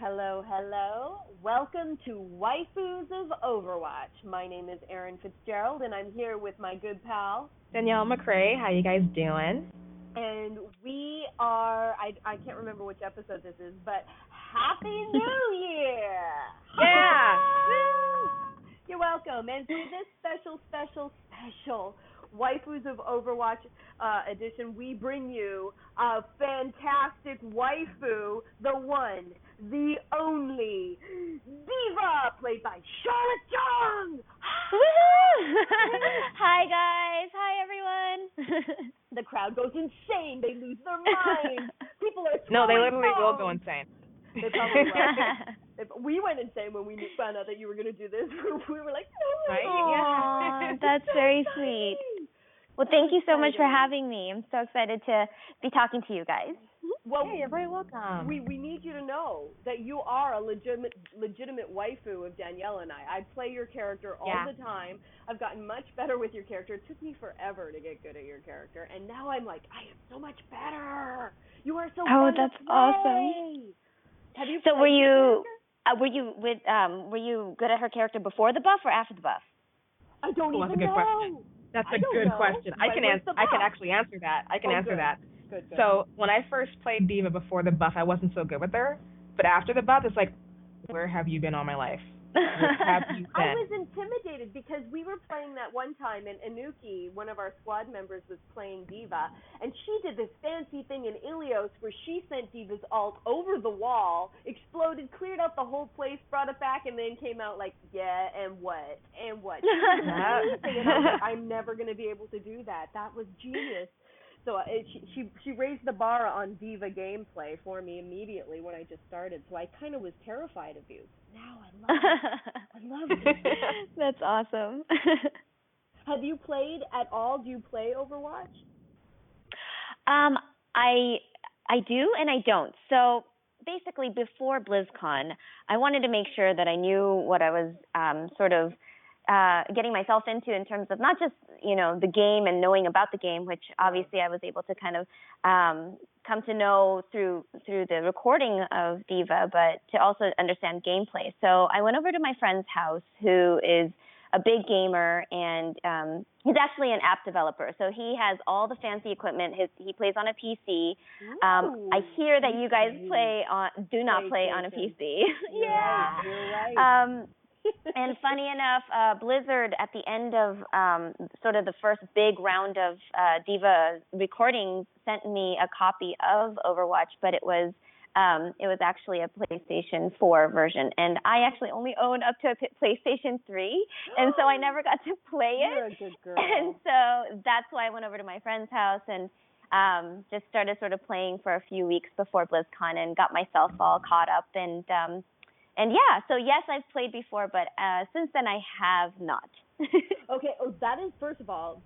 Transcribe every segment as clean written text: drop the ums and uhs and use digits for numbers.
Hello, hello. Welcome to Waifus of Overwatch. My name is Erin Fitzgerald, and I'm here with my good pal, Danielle, McRae. How you guys doing? and we are, I can't remember which episode this is, but Happy New Year! Yeah! You're welcome. And for this special Waifus of Overwatch edition, we bring you a fantastic waifu, the one, the only, Diva, played by Charlet Chung! Woohoo! Hi guys, hi everyone. The crowd goes insane. They lose their minds. People are No, they throwing literally will bombs. go insane. They probably will. We went insane when we found out that you were going to do this. We were like, no. Right? Aww, that's very sweet. Well, thank you so much for having me. I'm so excited to be talking to you guys. Well, hey, you're very welcome. We need you to know that you are a legitimate waifu of Danielle and I. I play your character all the time. I've gotten much better with your character. It took me forever to get good at your character, and now I'm like, I am so much better. You are so fun that's to play. Awesome. Have you? So were you good at her character before the buff or after the buff? I don't even That's a good know. question. That's a good question. I can actually answer that. I can answer that. Good. So when I first played Diva before the buff, I wasn't so good with her. But after the buff, it's like, where have you been all my life? Where have you been? I was intimidated because we were playing that one time, and Anuki, one of our squad members, was playing Diva, and she did this fancy thing in Ilios where she sent Diva's ult over the wall, exploded, cleared out the whole place, brought it back, and then came out like, yeah, and what? And I was like, I'm never going to be able to do that. That was genius. So she raised the bar on Diva gameplay for me immediately when I just started. So I kind of was terrified of you. Now I love it. That's awesome. Have you played at all? Do you play Overwatch? I do and I don't. So basically, before BlizzCon, I wanted to make sure that I knew what I was sort of getting myself into in terms of not just, the game and knowing about the game, which obviously I was able to kind of come to know through the recording of Diva, but to also understand gameplay. So I went over to my friend's house, who is a big gamer, and he's actually an app developer. So he has all the fancy equipment. He plays on a PC. I hear that you guys do not play on a PC. Yeah. You're right. And funny enough, Blizzard at the end of sort of the first big round of Diva recordings sent me a copy of Overwatch, but it was actually a PlayStation 4 version, and I actually only own up to a PlayStation 3, and so I never got to play it. You're a good girl. And so that's why I went over to my friend's house and just started sort of playing for a few weeks before BlizzCon and got myself all caught up and yeah, so yes, I've played before, but since then I have not. Okay, that is, first of all,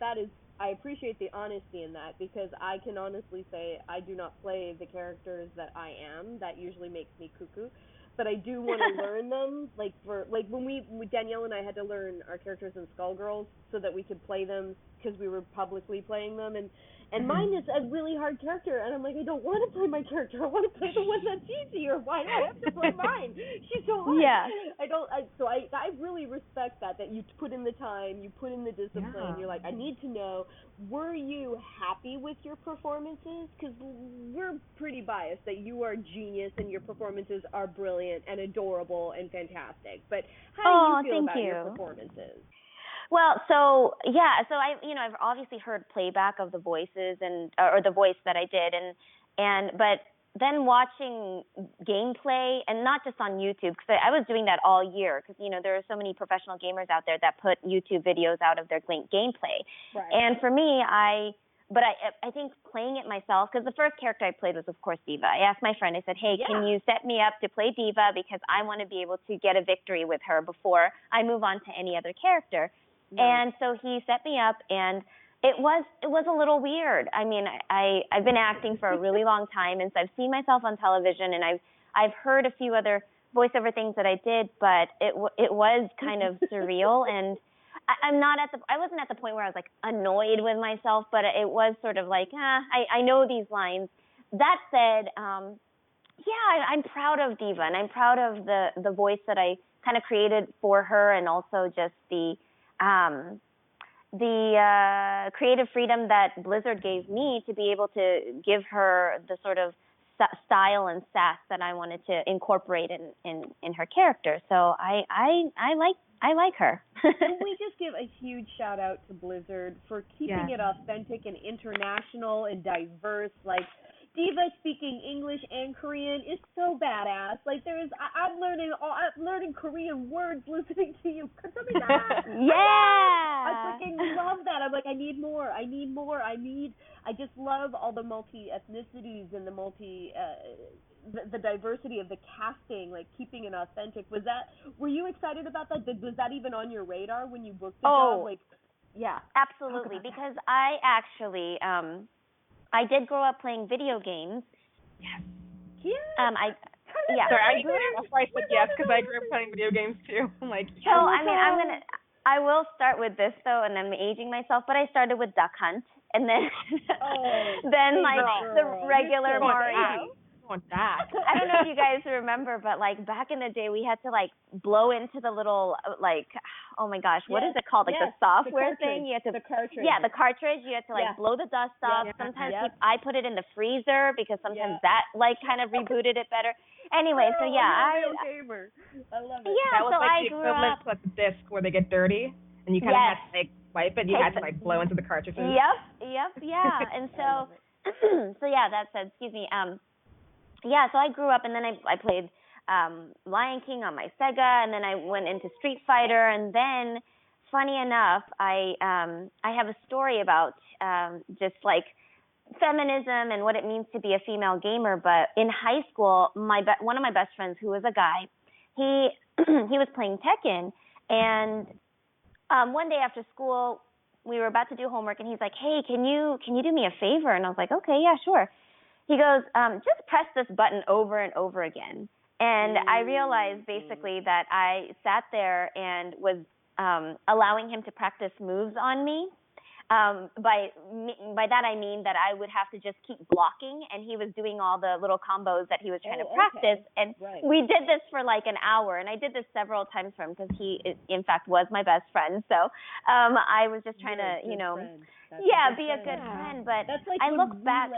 I appreciate the honesty in that, because I can honestly say I do not play the characters that I am. That usually makes me cuckoo. But I do want to learn them, when Danielle and I had to learn our characters in Skullgirls so that we could play them because we were publicly playing them, and mine is a really hard character, and I'm like, I don't want to play my character. I want to play the one that's easier. Why do I have to play mine? She's so hard. Yeah. I really respect that you put in the time, you put in the discipline. Yeah. You're like, I need to know, were you happy with your performances? Because we're pretty biased that you are genius and your performances are brilliant and adorable and fantastic. But how do you feel about your performances? Well, so I've obviously heard playback of the voices or the voice that I did, but then watching gameplay, and not just on YouTube, because I was doing that all year, because there are so many professional gamers out there that put YouTube videos out of their gameplay, right. And for me, I think playing it myself, because the first character I played was, of course, Diva. I asked my friend, I said, hey, can you set me up to play Diva, because I want to be able to get a victory with her before I move on to any other character. Nice. And so he set me up, and it was a little weird. I mean, I've been acting for a really long time, and so I've seen myself on television, and I've heard a few other voiceover things that I did, but it was kind of surreal, and I wasn't at the point where I was like annoyed with myself, but it was sort of like, I know these lines. That said, I'm proud of Diva, and I'm proud of the voice that I kind of created for her, and also just the creative freedom that Blizzard gave me to be able to give her the sort of style and sass that I wanted to incorporate in her character. So I like her. Can we just give a huge shout out to Blizzard for keeping it authentic and international and diverse? Like, Diva speaking English and Korean is so badass. Like, I'm learning Korean words listening to you. Yeah. I freaking love that. I'm like, I need more. I just love all the multi-ethnicities and the diversity of the casting, like keeping it authentic. Were you excited about that? Was that even on your radar when you booked the job? Like, yeah. Absolutely, because I actually, I did grow up playing video games. Yes. Yeah. Sorry, I said yes because I grew up playing video games too. I'm like, so I mean, I will start with this though, and I'm aging myself, but I started with Duck Hunt, and then then like the regular Mario. I don't know if you guys remember, but like back in the day, we had to like blow into the little like, oh my gosh, what is it called? Like the software thing. You had to the cartridge. Yeah, the cartridge. You had to like blow the dust off. Sometimes I put it in the freezer because sometimes that like kind of rebooted it better. Anyway, so I love it. Yeah, that was so like I the grew equivalent up. to like the disc where they get dirty and you kind of had to like wipe it. You had to like blow into the cartridges. Yep, yeah. And so, so yeah, that said, excuse me. Yeah, so I grew up, and then I played Lion King on my Sega, and then I went into Street Fighter, and then, funny enough, I have a story about just like feminism and what it means to be a female gamer. But in high school, one of my best friends, who was a guy, he he was playing Tekken, and one day after school, we were about to do homework, and he's like, "Hey, can you do me a favor?" And I was like, "Okay, yeah, sure." He goes, just press this button over and over again. And I realized basically that I sat there and was allowing him to practice moves on me. By that I mean that I would have to just keep blocking, and he was doing all the little combos that he was trying to practice. And we did this for like an hour, and I did this several times for him because he, in fact, was my best friend. So I was just trying to, be a good friend. But that's like I look back.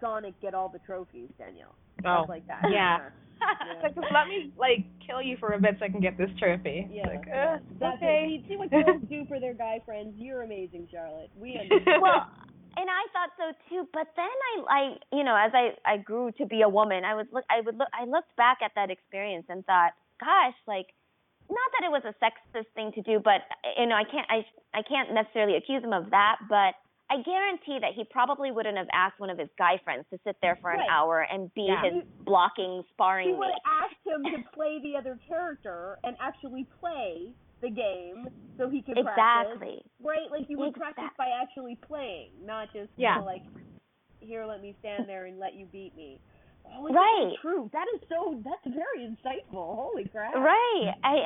Sonic get all the trophies, Danielle. Oh, stuff like that. Yeah. Like, just let me like kill you for a bit so I can get this trophy. Yeah. Like, okay. See what girls do for their guy friends. You're amazing, Charlotte. We understand. Well, and I thought so too. But then I as I grew to be a woman, I looked back at that experience and thought, gosh, like, not that it was a sexist thing to do, but I can't necessarily accuse him of that, but I guarantee that he probably wouldn't have asked one of his guy friends to sit there for an hour and be his blocking, sparring mate. He would have asked him to play the other character and actually play the game so he could practice. Right? Like, you would practice by actually playing, not just, like, here, let me stand there and let you beat me. Oh, right. True. That's very insightful. Holy crap. Right. I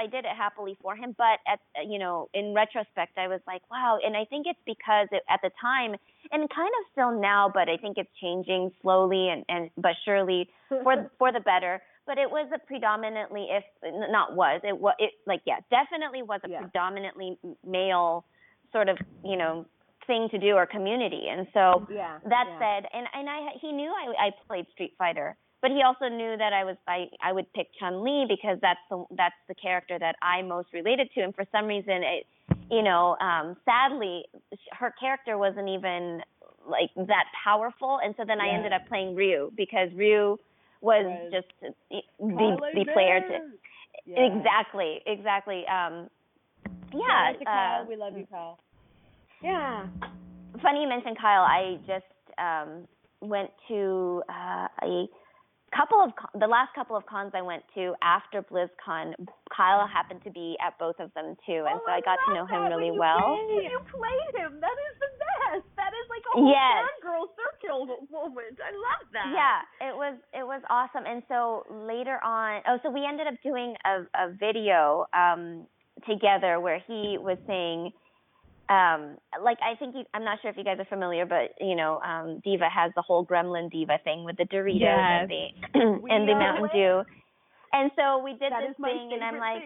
did it happily for him, but in retrospect, I was like, wow. And I think it's because at the time, and kind of still now, but I think it's changing slowly but surely for the better. But it was a predominantly, definitely was a predominantly male sort of, thing to do or community. And so said, and he knew I played Street Fighter, but he also knew that I would pick Chun-Li because that's the character that I most related to. And for some reason, sadly, her character wasn't even like that powerful. And so then I ended up playing Ryu because Ryu was just the player to exactly. Kyle, we love you, Kyle. Yeah. Funny you mentioned Kyle. I just went to the last couple of cons I went to after BlizzCon. Kyle happened to be at both of them too, and so I got to know him really well. You played him. That is the best. That is like a whole fangirl circle moment. I love that. Yeah, it was awesome. And so later on, so we ended up doing a video together where he was saying, like I think I'm not sure if you guys are familiar, but Diva has the whole Gremlin Diva thing with the Doritos and the and the Mountain Dew. And so we did this thing, and I'm like,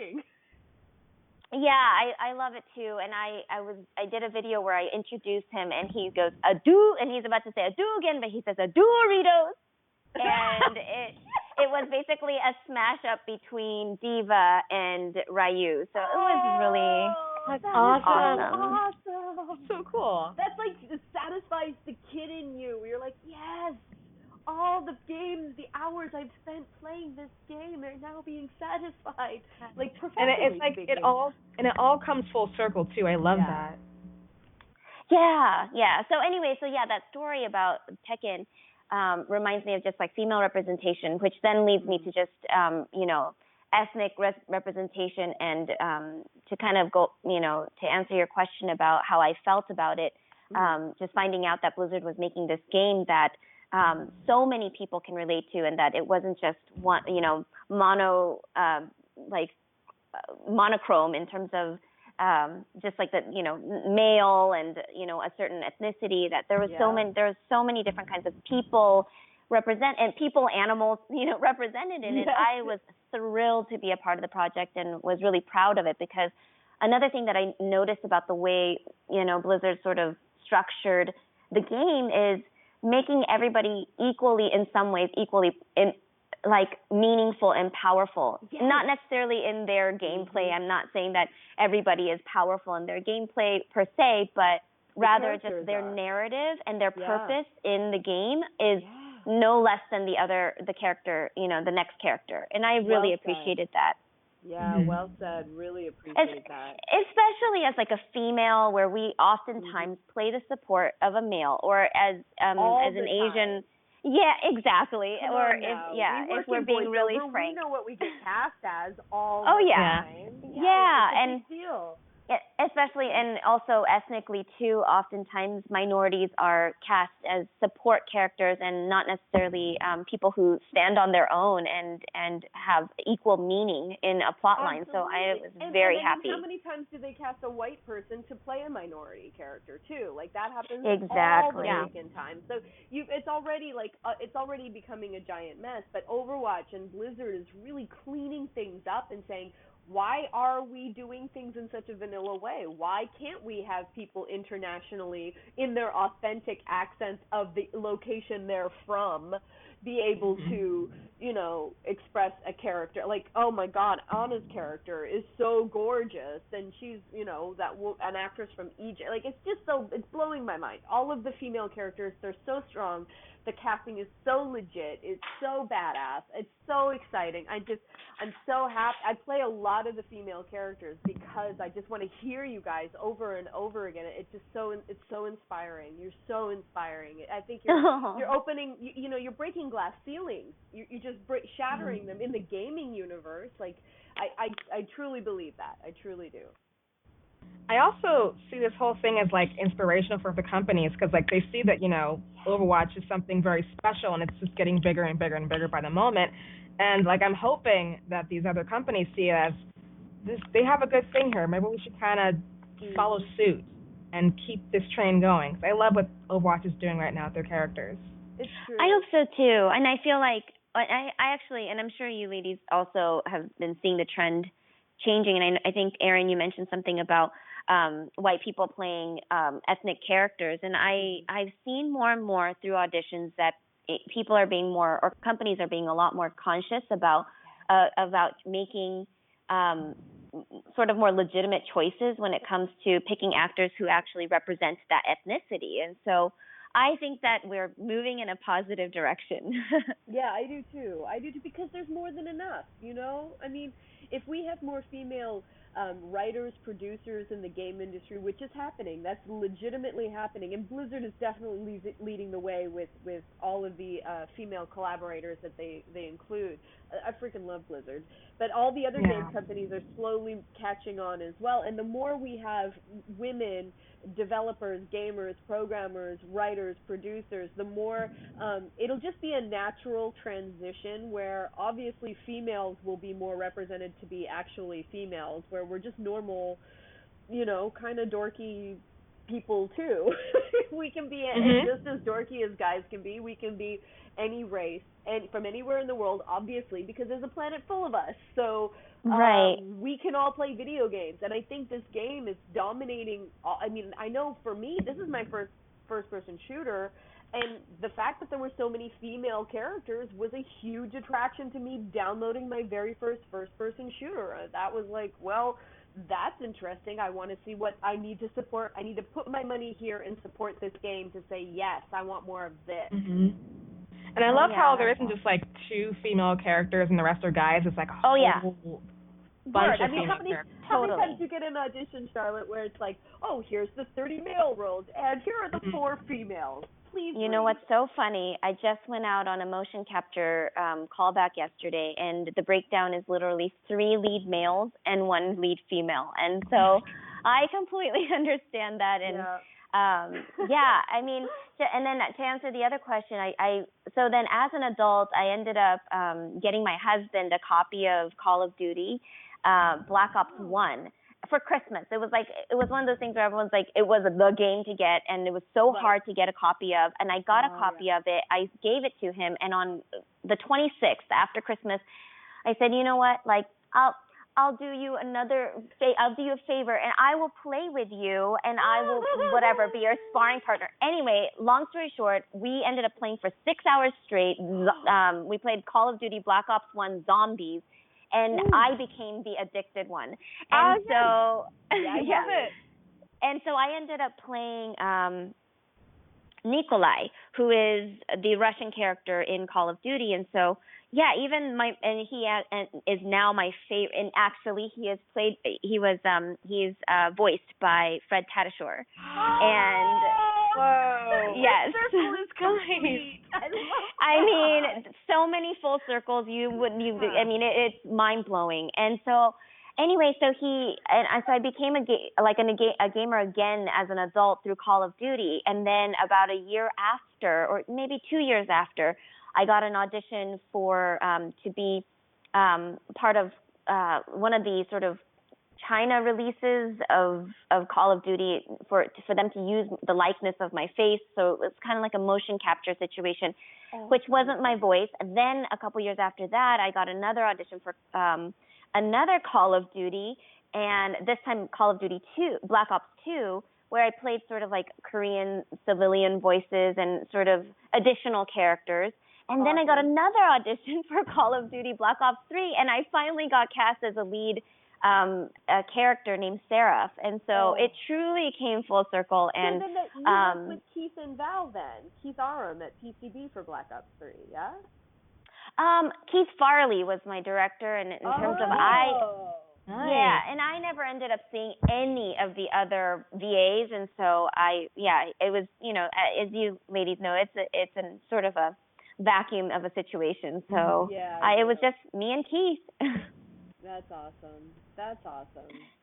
yeah, I love it too. And I did a video where I introduced him, and he goes "Ado," and he's about to say "Ado" again, but he says "Doritos," and it was basically a smash up between Diva and Ryu. So it was really awesome. So cool. That's like, it satisfies the kid in you. You're like, yes, all the games, the hours I've spent playing this game are now being satisfied. Like, and it's like it all comes full circle too. I love that. Yeah. So anyway, that story about Tekken reminds me of just like female representation, which then leads me to just ethnic representation, and to kind of go, to answer your question about how I felt about it, just finding out that Blizzard was making this game that so many people can relate to, and that it wasn't just one, monochrome in terms of just like the male and a certain ethnicity, that there was so many different kinds of people animals represented in it. I was thrilled to be a part of the project and was really proud of it, because another thing that I noticed about the way Blizzard sort of structured the game is making everybody in some ways meaningful and powerful. Not necessarily in their gameplay. I'm not saying that everybody is powerful in their gameplay per se, but rather just their narrative and their purpose in the game is no less than the character, the next character. And I really appreciated that. Yeah, well said. Really appreciate that. Especially as like a female, where we oftentimes play the support of a male, or as an Asian. Yeah, exactly. If we're being really frank. We know what we get cast as all the time. Yeah, it's a big deal. Especially, and also ethnically too, oftentimes minorities are cast as support characters and not necessarily people who stand on their own and have equal meaning in a plot line. So I was very happy. How many times do they cast a white person to play a minority character too? Like, that happens all the freaking time. So it's already becoming a giant mess. But Overwatch and Blizzard is really cleaning things up and saying, why are we doing things in such a vanilla way? Why can't we have people internationally, in their authentic accents of the location they're from, be able to, express a character? Like, oh my God, Anna's character is so gorgeous, and she's, an actress from Egypt. Like, it's blowing my mind. All of the female characters, they're so strong. The casting is so legit. It's so badass. It's so exciting. I'm so happy. I play a lot of the female characters because I just want to hear you guys over and over again. It's so inspiring. You're so inspiring. I think you're opening, you're breaking glass ceilings. You're just shattering them in the gaming universe. Like, I truly believe that. I truly do. I also see this whole thing as like inspirational for the companies, because like they see that Overwatch is something very special, and it's just getting bigger and bigger and bigger by the moment. And like I'm hoping that these other companies see it as this. They have a good thing here. Maybe we should kind of follow suit and keep this train going. I love what Overwatch is doing right now with their characters. It's true. I hope so too, and I feel like I actually, and I'm sure you ladies also have been seeing the trend changing. And I think, Erin, you mentioned something about white people playing ethnic characters, and I've seen more and more through auditions that people are being more, or companies are being a lot more conscious about making sort of more legitimate choices when it comes to picking actors who actually represent that ethnicity. And so I think that we're moving in a positive direction. Yeah, I do too, because there's more than enough, I mean, if we have more female writers, producers in the game industry, which is happening, that's legitimately happening, and Blizzard is definitely leading the way with all of the female collaborators that they include. I freaking love Blizzard. But all the other game companies are slowly catching on as well, and the more we have women developers, gamers, programmers, writers, producers, the more it'll just be a natural transition where obviously females will be more represented to be actually females, where we're just normal, kind of dorky people too. We can be just as dorky as guys can be. We can be any race and from anywhere in the world, obviously, because there's a planet full of us. So Right. we can all play video games, and I think this game is dominating. I mean, I know for me, this is my first-person shooter, and the fact that there were so many female characters was a huge attraction to me downloading my very first-person shooter. That was like, well, that's interesting. I want to see what I need to support. I need to put my money here and support this game to say, yes, I want more of this. Mm-hmm. And I love how there isn't just like 2 female characters and the rest are guys. It's like a whole bunch of female characters. How many times you get an audition, Charlotte, where it's like, oh, here's the 30 male roles, and here are the 4 females. Please. You know what's so funny? I just went out on a motion capture callback yesterday, and the breakdown is literally 3 lead males and 1 lead female. And so I completely understand that. And I mean, and then to answer the other question, so then as an adult, I ended up getting my husband a copy of Call of Duty, Black Ops 1 for Christmas. It was one of those things where everyone's like, it was the game to get, and it was so hard to get a copy of, and I got a copy of it. I gave it to him, and on the 26th after Christmas, I said, you know what, like, I'll do you I'll do you a favor, and I will play with you, and I will, whatever, be your sparring partner. Anyway, long story short, we ended up playing for 6 hours straight. We played Call of Duty Black Ops 1 Zombies, and I became the addicted one. And so, and so I ended up playing Nikolai, who is the Russian character in Call of Duty, and so is now my favorite. And actually, he's voiced by Fred Tatasciore. And whoa! Yes, circle is complete. I mean, so many full circles. I mean, it's mind blowing. And so, anyway, so I became a gamer again as an adult through Call of Duty, and then about a year after, or maybe 2 years after, I got an audition for to be part of one of the sort of China releases of Call of Duty for them to use the likeness of my face. So it was kind of like a motion capture situation, which wasn't my voice. And then a couple years after that, I got another audition for another Call of Duty, and this time Call of Duty 2, Black Ops 2, where I played sort of like Korean civilian voices and sort of additional characters. And then I got another audition for Call of Duty Black Ops 3, and I finally got cast as a lead a character named Seraph. And so it truly came full circle. And so then you worked with Keith and Val then, Keith Aram at PCB for Black Ops 3, yeah? Keith Farley was my director, and in terms of Nice. Yeah, and I never ended up seeing any of the other VAs, and so it was, as you ladies know, it's a sort of a vacuum of a situation. So it was just me and Keith. That's awesome.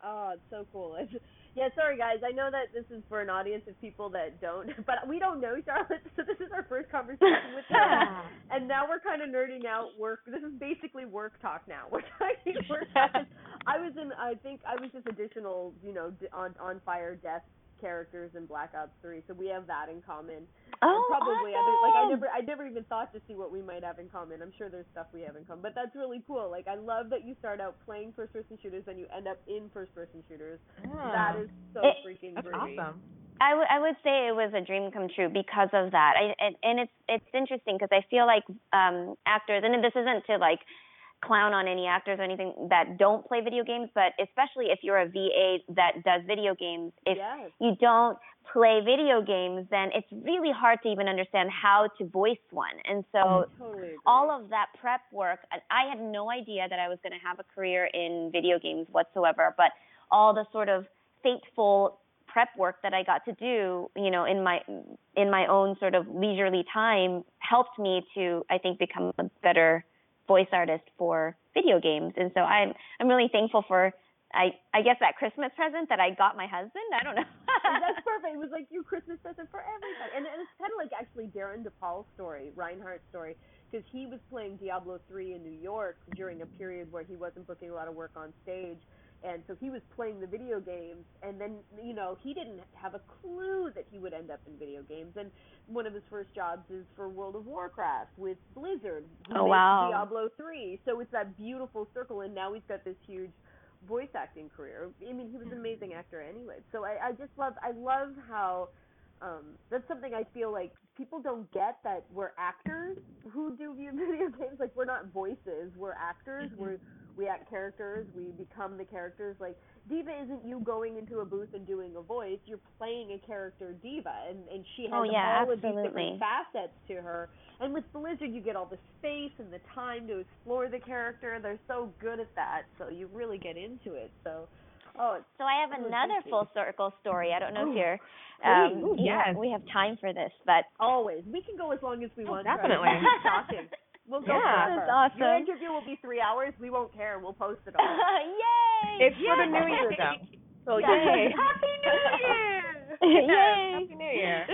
Oh, it's so cool. Sorry guys, I know that this is for an audience of people that don't, but we don't know Charlotte, so this is our first conversation with her. And now we're kind of nerding out this is basically work talk now. We're talking work talk. I was just additional, on fire death characters in Black Ops 3, so we have that in common. Oh, probably awesome. I never even thought to see what we might have in common. I'm sure there's stuff we have in common, but that's really cool. Like, I love that you start out playing first-person shooters and you end up in first-person shooters. That is so freaking that's groovy. Awesome. I would say it was a dream come true because of that. And it's interesting because I feel like actors, and this isn't to like clown on any actors or anything that don't play video games, but especially if you're a VA that does video games, if you don't play video games, then it's really hard to even understand how to voice one. And so all of that prep work, I had no idea that I was going to have a career in video games whatsoever, but all the sort of fateful prep work that I got to do, in my own sort of leisurely time helped me to, I think, become a better voice artist for video games. And so I'm really thankful for I guess that Christmas present that I got my husband. I don't know. That's perfect. It was like your Christmas present for everybody. And it's kind of like actually Darren DePaul's story, Reinhardt's story, because he was playing Diablo 3 in New York during a period where he wasn't booking a lot of work on stage. and so he was playing the video games, and then, you know, he didn't have a clue that he would end up in video games, and one of his first jobs is for World of Warcraft with Blizzard, who makes Diablo 3, so it's that beautiful circle, and now he's got this huge voice acting career. I mean, he was an amazing actor anyway, so I love how, that's something I feel like people don't get, that we're actors who do video games. Like, we're not voices, we're actors, we act characters, we become the characters. Like, Diva isn't you going into a booth and doing a voice, you're playing a character Diva, and she has all of these different facets to her. And with Blizzard, you get all the space and the time to explore the character. They're so good at that, so you really get into it. So I have another full circle story. I don't know if you're yes. we have time for this, but always. We can go as long as we want. Definitely. Keep talking. We'll go forever. That's awesome. Your interview will be 3 hours. We won't care. We'll post it all. Yay! It's for the New Year, though. So yay! Happy New Year! Yay! Happy New Year.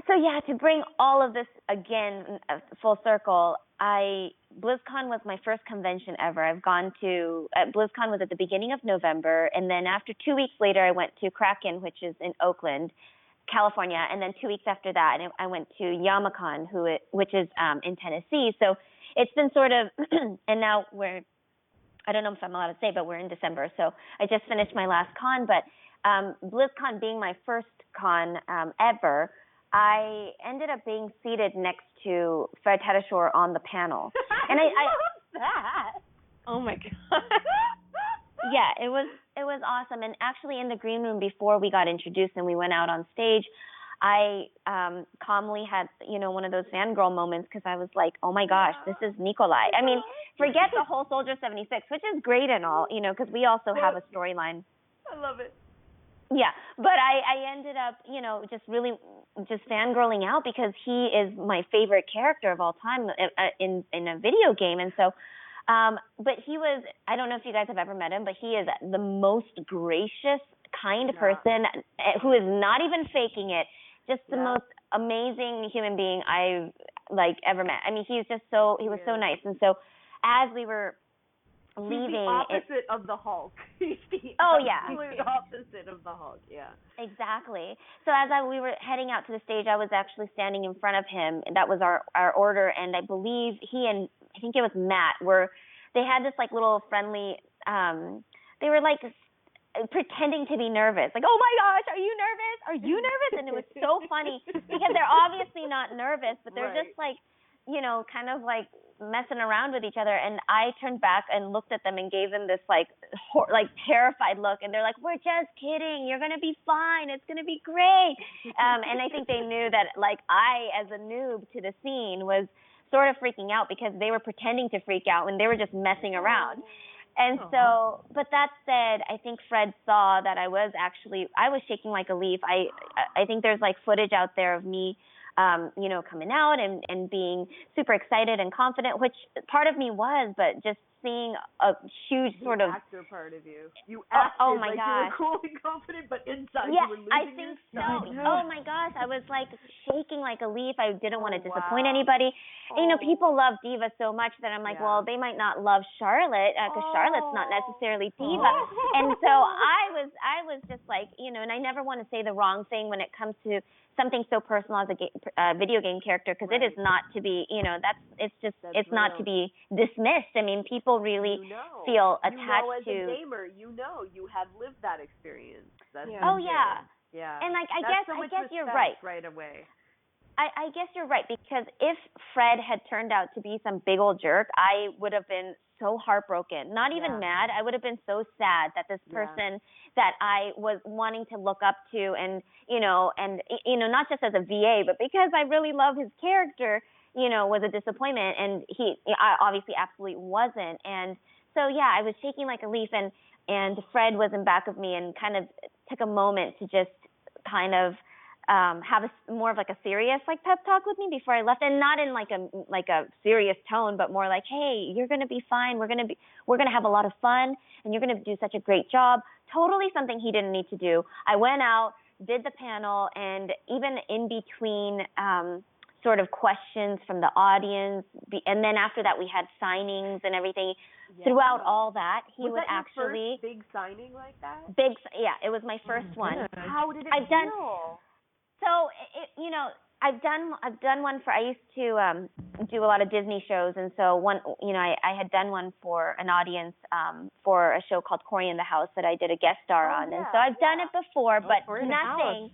So yeah, to bring all of this again full circle, BlizzCon was my first convention ever. I've gone to BlizzCon was at the beginning of November, and then after 2 weeks later, I went to Kraken, which is in Oakland, California, and then 2 weeks after that, I went to Yamacon, which is in Tennessee. So it's been sort of, and now I don't know if I'm allowed to say, but we're in December. So I just finished my last con, but BlizzCon being my first con ever, I ended up being seated next to Fred Hedeshore on the panel. And I love that. Oh my God. Yeah, it was awesome. And actually in the green room before we got introduced and we went out on stage, I calmly had, one of those fangirl moments, because I was like, oh my gosh, this is Nikolai. I mean, forget the whole Soldier 76, which is great and all, because we also have a storyline. I love it. Yeah, but I ended up, just fangirling out because he is my favorite character of all time in a video game. And so, but he was, I don't know if you guys have ever met him, but he is the most gracious, kind person who is not even faking it. Just the most amazing human being I've ever met. I mean, he was so nice. And so as we were leaving, he's the opposite of the Hulk. He's the absolute opposite of the Hulk. Yeah. Exactly. So as we were heading out to the stage, I was actually standing in front of him, and that was our order. And I believe he and I think it was Matt they had this little friendly. They were pretending to be nervous, oh my gosh, are you nervous? Are you nervous? And it was so funny because they're obviously not nervous, but they're just kind of messing around with each other. And I turned back and looked at them and gave them this terrified look, and they're like, we're just kidding, you're gonna be fine, it's gonna be great. And I think they knew that I, as a noob to the scene, was sort of freaking out because they were pretending to freak out when they were just messing around. And so, but that said, I think Fred saw that I was shaking like a leaf. I think there's footage out there of me coming out and being super excited and confident, which part of me was, but just seeing a huge sort of actor part of you. You acted my you gosh. were cool and confident, but inside you were losing I think so. Oh my gosh, I was shaking like a leaf. I didn't want to disappoint anybody. People love Diva so much that I'm well, they might not love Charlotte because Charlotte's not necessarily Diva. And so I was just and I never want to say the wrong thing when it comes to something so personal as a video game character, because it is not to be, it's not to be dismissed. I mean, people really feel attached as a gamer, you have lived that experience. That's yeah. And I guess you're right. Right away. I guess you're right, because if Fred had turned out to be some big old jerk, I would have been so heartbroken. Not even mad. I would have been so sad that this person that I was wanting to look up to and not just as a VA, but because I really love his character, was a disappointment. And I obviously absolutely wasn't. And so, I was shaking like a leaf, and Fred was in back of me and kind of took a moment to just kind of have more of a serious pep talk with me before I left, and not in a serious tone, but more hey, you're gonna be fine. We're gonna have a lot of fun, and you're gonna do such a great job. Totally something he didn't need to do. I went out, did the panel, and even in between sort of questions from the audience. And then after that, we had signings and everything. Yeah. Throughout all that, he would actually. Was that your first big signing like that? Yeah, it was my first one. How did it feel? So, I've done one for, I used to do a lot of Disney shows, and so I had done one for an audience for a show called Cory in the House that I did a guest star on, and so I've done it before, but nothing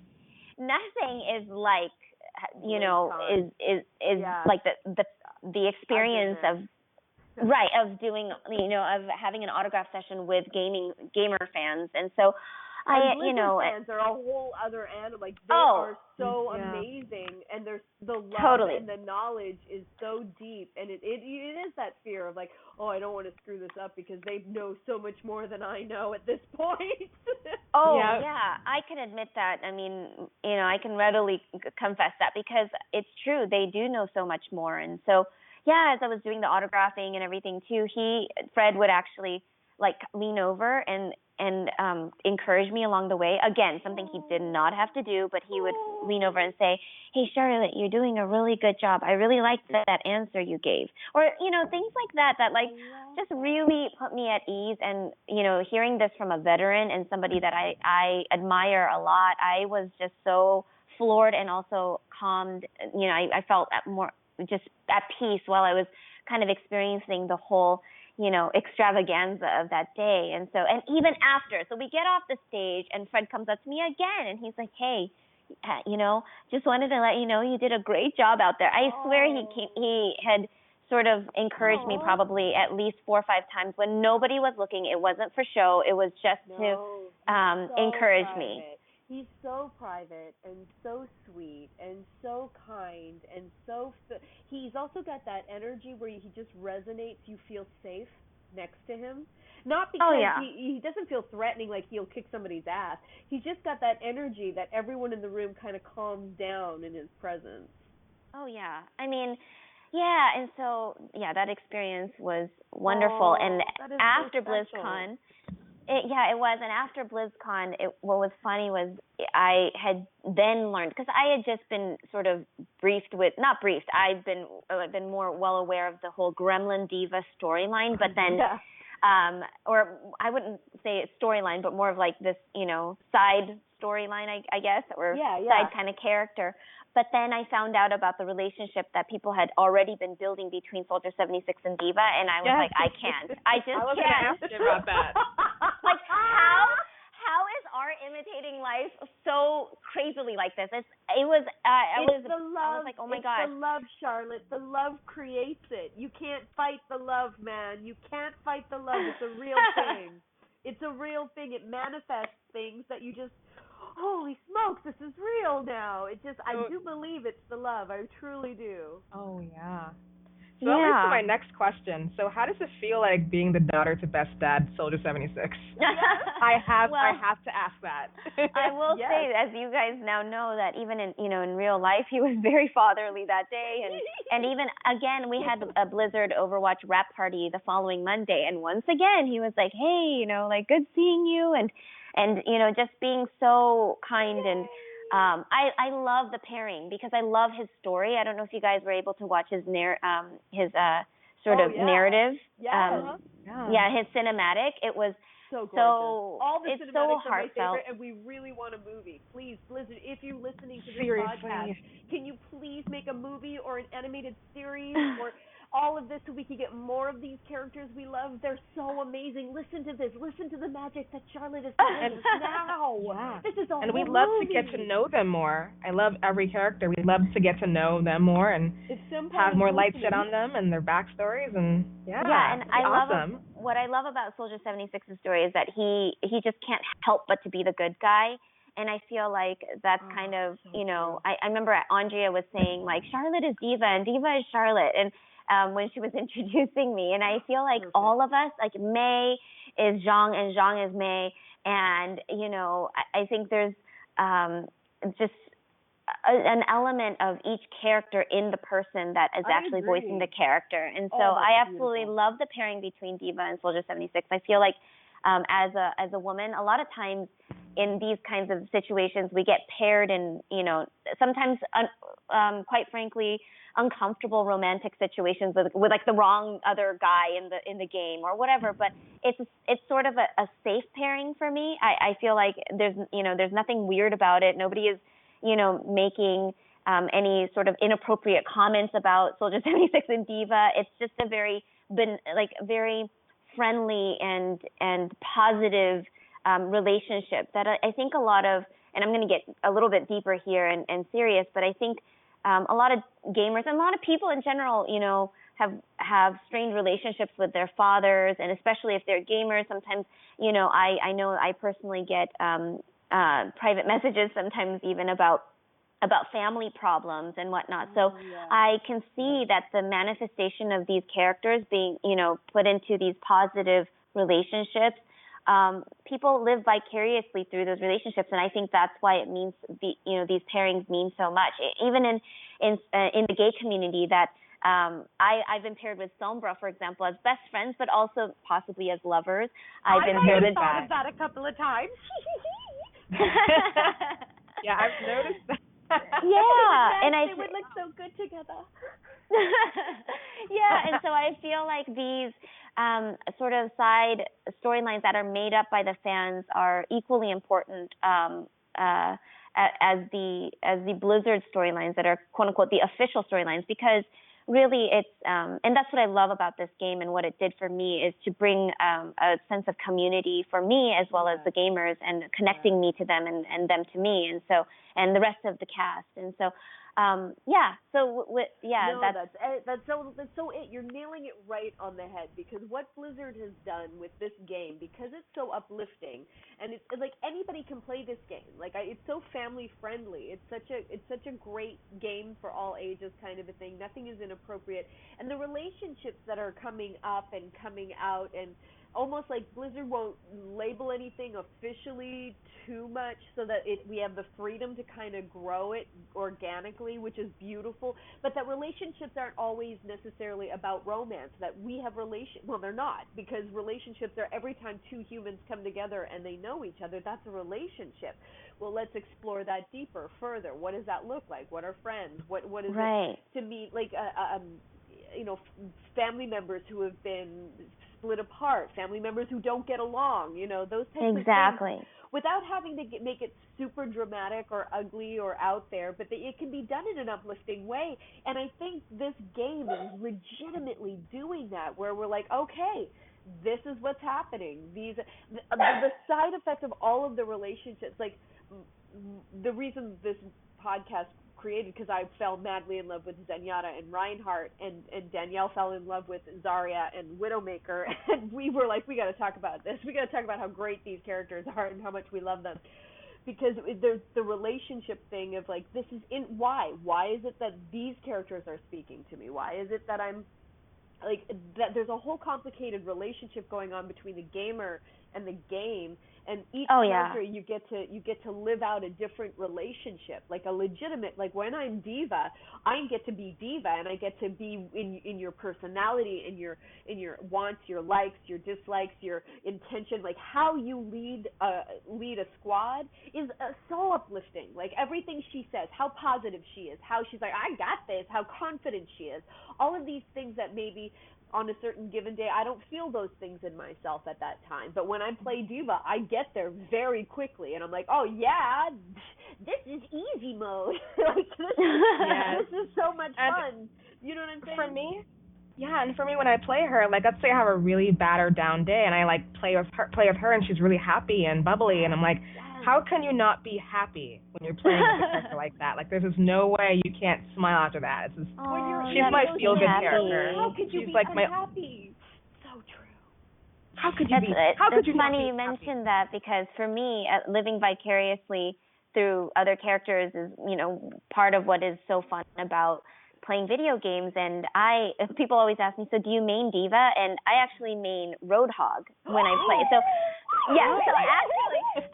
is like, is like the experience of doing, of having an autograph session with gamer fans, and so. Fans are a whole other animal. Like they are so amazing, and there's the love and the knowledge is so deep, and it is that fear of like, oh, I don't want to screw this up because they know so much more than I know at this point. I can admit that. I mean, I can readily confess that because it's true. They do know so much more, and so as I was doing the autographing and everything too, Fred would actually like lean over and encourage me along the way. Again, something he did not have to do, but he would lean over and say, hey, Charlotte, you're doing a really good job. I really liked that answer you gave. Or, things like that like just really put me at ease. And, hearing this from a veteran and somebody that I admire a lot, I was just so floored and also calmed. I felt more just at peace while I was kind of experiencing the whole extravaganza of that day. And even after, so we get off the stage and Fred comes up to me again and he's like, hey, just wanted to let you know you did a great job out there. I swear he had sort of encouraged me probably at least 4 or 5 times when nobody was looking. It wasn't for show. It was just to encourage me. He's so private and so sweet and so kind and he's also got that energy where he just resonates. You feel safe next to him. Not because he doesn't feel threatening like he'll kick somebody's ass. He's just got that energy that everyone in the room kind of calms down in his presence. Oh, yeah. I mean, and so, that experience was wonderful. And after BlizzCon... It was. And after BlizzCon, what was funny was I had then learned, because I had just been sort of I'd been more well aware of the whole Gremlin Diva storyline, but then, or I wouldn't say it's storyline, but more of like this, side storyline, I guess, or side kind of character. But then I found out about the relationship that people had already been building between Soldier 76 and Diva, and I was like, I can't. I just can't. I was going to ask you about that. Like, how is art imitating life so crazily like this? I was like, oh my gosh. It's the love, Charlotte. The love creates it. You can't fight the love, man. You can't fight the love. It's a real thing. It's a real thing. It manifests things that you just... Holy smokes, this is real now. I do believe it's the love. I truly do. Oh, yeah. So that leads to my next question. So how does it feel like being the daughter to Best Dad, Soldier 76? I have to ask that. I will say, as you guys now know, that even in real life, he was very fatherly that day. And even, again, we had a Blizzard Overwatch wrap party the following Monday. And once again, he was like, hey, like, good seeing you. And just being so kind. And I love the pairing because I love his story. I don't know if you guys were able to watch his narrative. His cinematic. It was so gorgeous. All the it's cinematics so are heartfelt. my favorite, and we really want a movie. Please, Blizzard, if you're listening to this podcast, can you please make a movie or an animated series or all of this so we can get more of these characters we love? They're so amazing. Listen to this. Listen to the magic that Charlotte is doing now. Yeah. This is a and we'd love to get to know them more. I love every character. We'd love to get to know them more and have more light shed on them and their backstories. And and what I love about Soldier 76's story is that he just can't help but to be the good guy. And I feel like that's kind of, I remember Andrea was saying, like, Charlotte is Diva and Diva is Charlotte. And when she was introducing me. And I feel like all of us, like May is Zhang and Zhang is May. And, I think there's just an element of each character in the person that is actually voicing the character. And so I absolutely love the pairing between Diva and Soldier 76. I feel like as a woman, a lot of times in these kinds of situations, we get paired in, sometimes quite frankly, uncomfortable romantic situations with like the wrong other guy in the game or whatever. But it's sort of a safe pairing for me. I feel like there's nothing weird about it. Nobody is, making any sort of inappropriate comments about Soldier 76 and Diva. It's just a very friendly and positive relationship that I think a lot of, and I'm going to get a little bit deeper here and serious, but I think a lot of gamers and a lot of people in general, have strained relationships with their fathers, and especially if they're gamers. Sometimes, I know I personally get private messages sometimes even about family problems and whatnot. So I can see that the manifestation of these characters being, put into these positive relationships, people live vicariously through those relationships, and I think that's why it means these pairings mean so much. Even in the gay community, that I've been paired with Sombra, for example, as best friends, but also possibly as lovers. I've been paired with thought of that a couple of times. Yeah, I've noticed that. Yeah, and they would look so good together. Yeah, and so I feel like these sort of side storylines that are made up by the fans are equally important as the Blizzard storylines that are quote unquote the official storylines, because really it's and that's what I love about this game, and what it did for me is to bring a sense of community for me as well as the gamers, and connecting me to them and them to me, and the rest of the cast. And so that's so it. You're nailing it right on the head, because what Blizzard has done with this game, because it's so uplifting, and it's like anybody can play this game. Like it's so family friendly. It's such a great game for all ages, kind of a thing. Nothing is inappropriate, and the relationships that are coming up and coming out, and almost like Blizzard won't label anything officially too much, so that we have the freedom to kind of grow it organically, which is beautiful. But that relationships aren't always necessarily about romance. That we have well, they're not, because relationships are every time two humans come together and they know each other, that's a relationship. Well, let's explore that deeper, further. What does that look like? What are friends? What is it to me? Like family members who have been split apart, family members who don't get along, those types of things, without having to make it super dramatic or ugly or out there, but it can be done in an uplifting way. And I think this game is legitimately doing that, where we're like, okay, this is what's happening. The side effect of all of the relationships, like the reason this podcast created, because I fell madly in love with Zenyatta and Reinhardt, and Danielle fell in love with Zarya and Widowmaker, and we were like, we got to talk about this. We got to talk about how great these characters are and how much we love them, because there's the relationship thing of like, this is why is it that these characters are speaking to me? Why is it that I'm like that? There's a whole complicated relationship going on between the gamer and the game, and each character you get to live out a different relationship, like a legitimate, like when I'm Diva, I get to be Diva, and I get to be in your personality, in your wants, your likes, your dislikes, your intention, like how you lead a squad is so uplifting. Like everything she says, how positive she is, how she's like, I got this, how confident she is, all of these things that maybe on a certain given day, I don't feel those things in myself at that time. But when I play Diva, I get there very quickly, and I'm like, oh yeah, this is easy mode. Like this is so much fun. You know what I'm saying? For me, when I play her, like let's say I have a really bad or down day, and I like play with her, and she's really happy and bubbly, and I'm like, how can you not be happy when you're playing with a character like that? Like, there's just no way you can't smile after that. It's just, she's my feel-good character. How could you she's be like unhappy? So true. How could you be? How could you? It's funny you mentioned that, because for me, living vicariously through other characters is, part of what is so fun about playing video games. And people always ask me, so do you main Diva? And I actually main Roadhog when I play. So actually,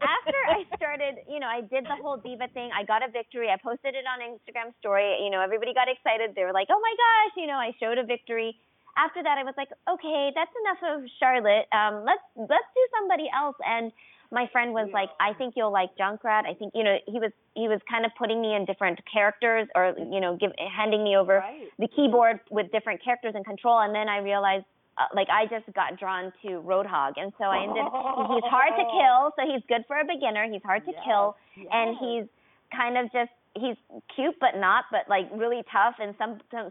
after I started, I did the whole Diva thing. I got a victory. I posted it on Instagram story. Everybody got excited. They were like, oh my gosh, I showed a victory. After that, I was like, okay, that's enough of Charlotte. Let's do somebody else. And my friend was like, I think you'll like Junkrat. I think, he was kind of putting me in different characters, or, handing me over the keyboard with different characters and control. And then I realized, I just got drawn to Roadhog. And so I ended, he's hard to kill. So he's good for a beginner. He's hard to kill. Yes. And he's kind of just, he's cute, but really tough, and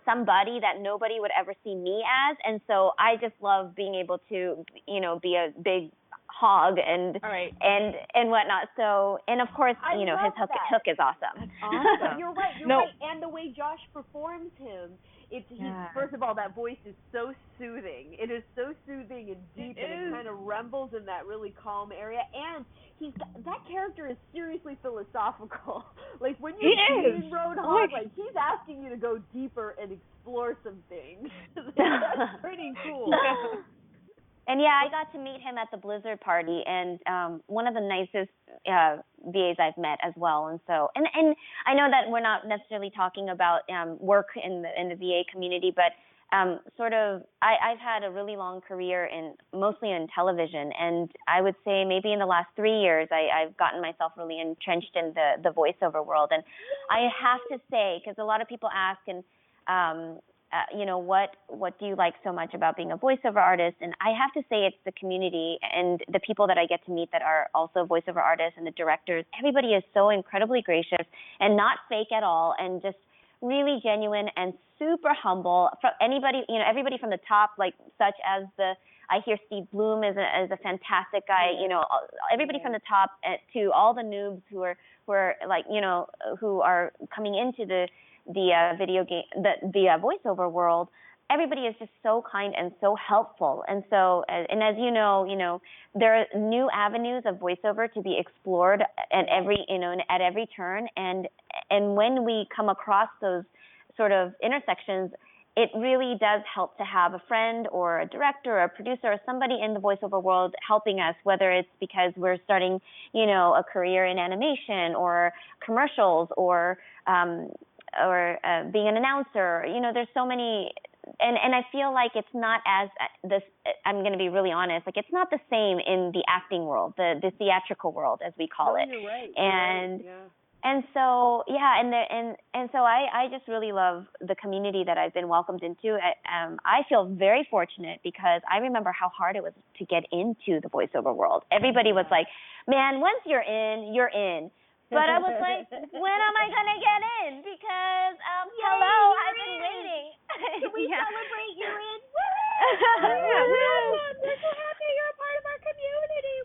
somebody that nobody would ever see me as. And so I just love being able to, be a big hog and whatnot. So, and of course, his hook is awesome. Awesome. You're right. Right. And the way Josh performs him, first of all, that voice is so soothing. It is so soothing and deep, and it kind of rumbles in that really calm area. And that character is seriously philosophical. Like when you see Roadhog, he's asking you to go deeper and explore some things. That's pretty cool. And I got to meet him at the Blizzard party, and one of the nicest VAs I've met as well. And so, and I know that we're not necessarily talking about work in the VA community, but I've had a really long career mostly in television, and I would say maybe in the last 3 years I've gotten myself really entrenched in the voiceover world. And I have to say, because a lot of people ask, and what do you like so much about being a voiceover artist? And I have to say it's the community and the people that I get to meet that are also voiceover artists, and the directors. Everybody is so incredibly gracious and not fake at all, and just really genuine and super humble. From anybody, everybody from the top, such as I hear Steve Bloom is a fantastic guy. Everybody from the top to all the noobs who are who are coming into the video game, the voiceover world. Everybody is just so kind and so helpful. And so, and as you know, there are new avenues of voiceover to be explored at every turn. And when we come across those sort of intersections, it really does help to have a friend or a director or a producer or somebody in the voiceover world helping us, whether it's because we're starting, a career in animation or commercials or being an announcer. There's so many, and I feel like it's not as this. I'm going to be really honest. It's not the same in the acting world, the theatrical world, as we call it. You're right. And you're right. Yeah. And so and so I just really love the community that I've been welcomed into. I feel very fortunate because I remember how hard it was to get into the voiceover world. Everybody was like, "Man, once you're in, you're in." But I was like, when am I going to get in? Because, hello, I've been waiting. Can we celebrate you in? We're so happy you're a part of our community.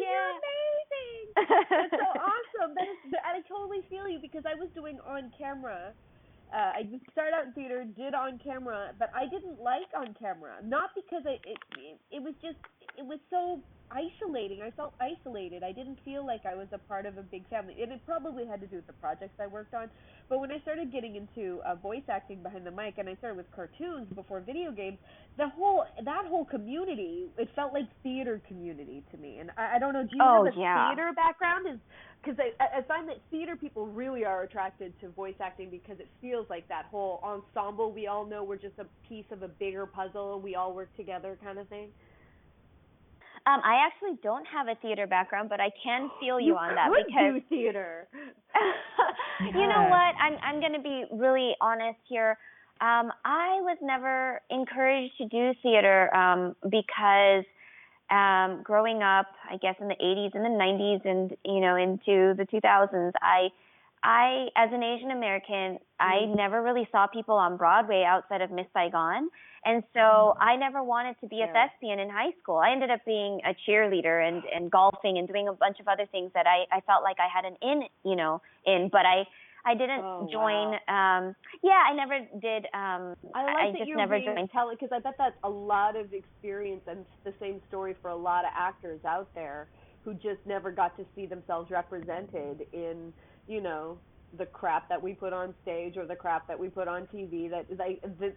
You're amazing. That's so awesome. I totally feel you, because I was doing on camera. I started out in theater, did on camera, but I didn't like on camera. Not because it was so isolating. I felt isolated. I didn't feel like I was a part of a big family, and it probably had to do with the projects I worked on. But when I started getting into voice acting behind the mic, and I started with cartoons before video games, that whole community, it felt like theater community to me. And I don't know, do you have a theater background? Because I find that theater people really are attracted to voice acting because it feels like that whole ensemble. We all know we're just a piece of a bigger puzzle, and we all work together kind of thing. I actually don't have a theater background, but I can feel you on that, because do theater. You know what? I'm going to be really honest here. I was never encouraged to do theater because growing up, I guess in the 80s and the 90s and into the 2000s, I as an Asian American, I never really saw people on Broadway outside of Miss Saigon. And so I never wanted to be a thespian in high school. I ended up being a cheerleader and golfing and doing a bunch of other things that I felt like I had an in, but I didn't join. Wow. I never did. I just never joined. Because I bet that's a lot of experience, and the same story for a lot of actors out there who just never got to see themselves represented in, the crap that we put on stage or the crap that we put on TV,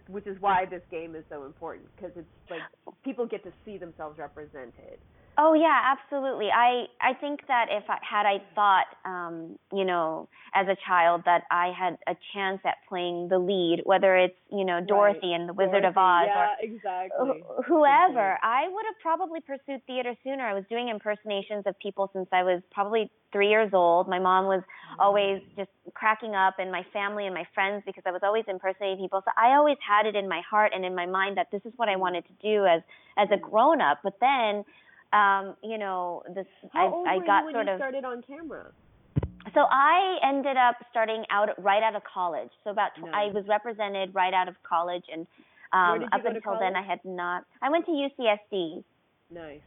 which is why this game is so important, because it's like people get to see themselves represented. Oh yeah, absolutely. I think that if I thought, as a child that I had a chance at playing the lead, whether it's Right. Dorothy in The Wizard of Dorothy. Oz or Yeah, exactly. Good whoever, point. I would have probably pursued theater sooner. I was doing impersonations of people since I was probably 3 years old. My mom was always just cracking up, and my family and my friends, because I was always impersonating people. So I always had it in my heart and in my mind that this is what I wanted to do as a grown up. But then this How old I were got you when sort you of. started on camera? So I ended up starting out right out of college. So I Nice. was represented right out of college, and Where did you up go to until then college? I had not. I went to UCSD. Nice.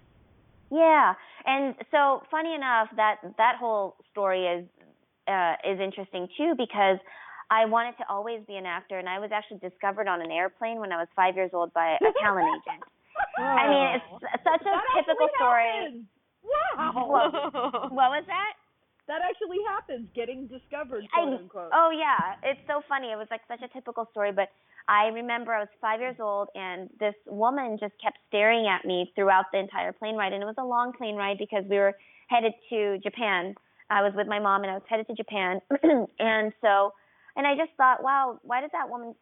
Yeah, and so funny enough, that whole story is interesting too, because I wanted to always be an actor, and I was actually discovered on an airplane when I was 5 years old by a talent agent. I mean, it's such a typical story. Wow. What was that? That actually happens, getting discovered, quote unquote. Oh yeah, it's so funny. It was like such a typical story, but I remember I was 5 years old, and this woman just kept staring at me throughout the entire plane ride, and it was a long plane ride because we were headed to Japan. I was with my mom, and I was headed to Japan, and I just thought, wow, why is that woman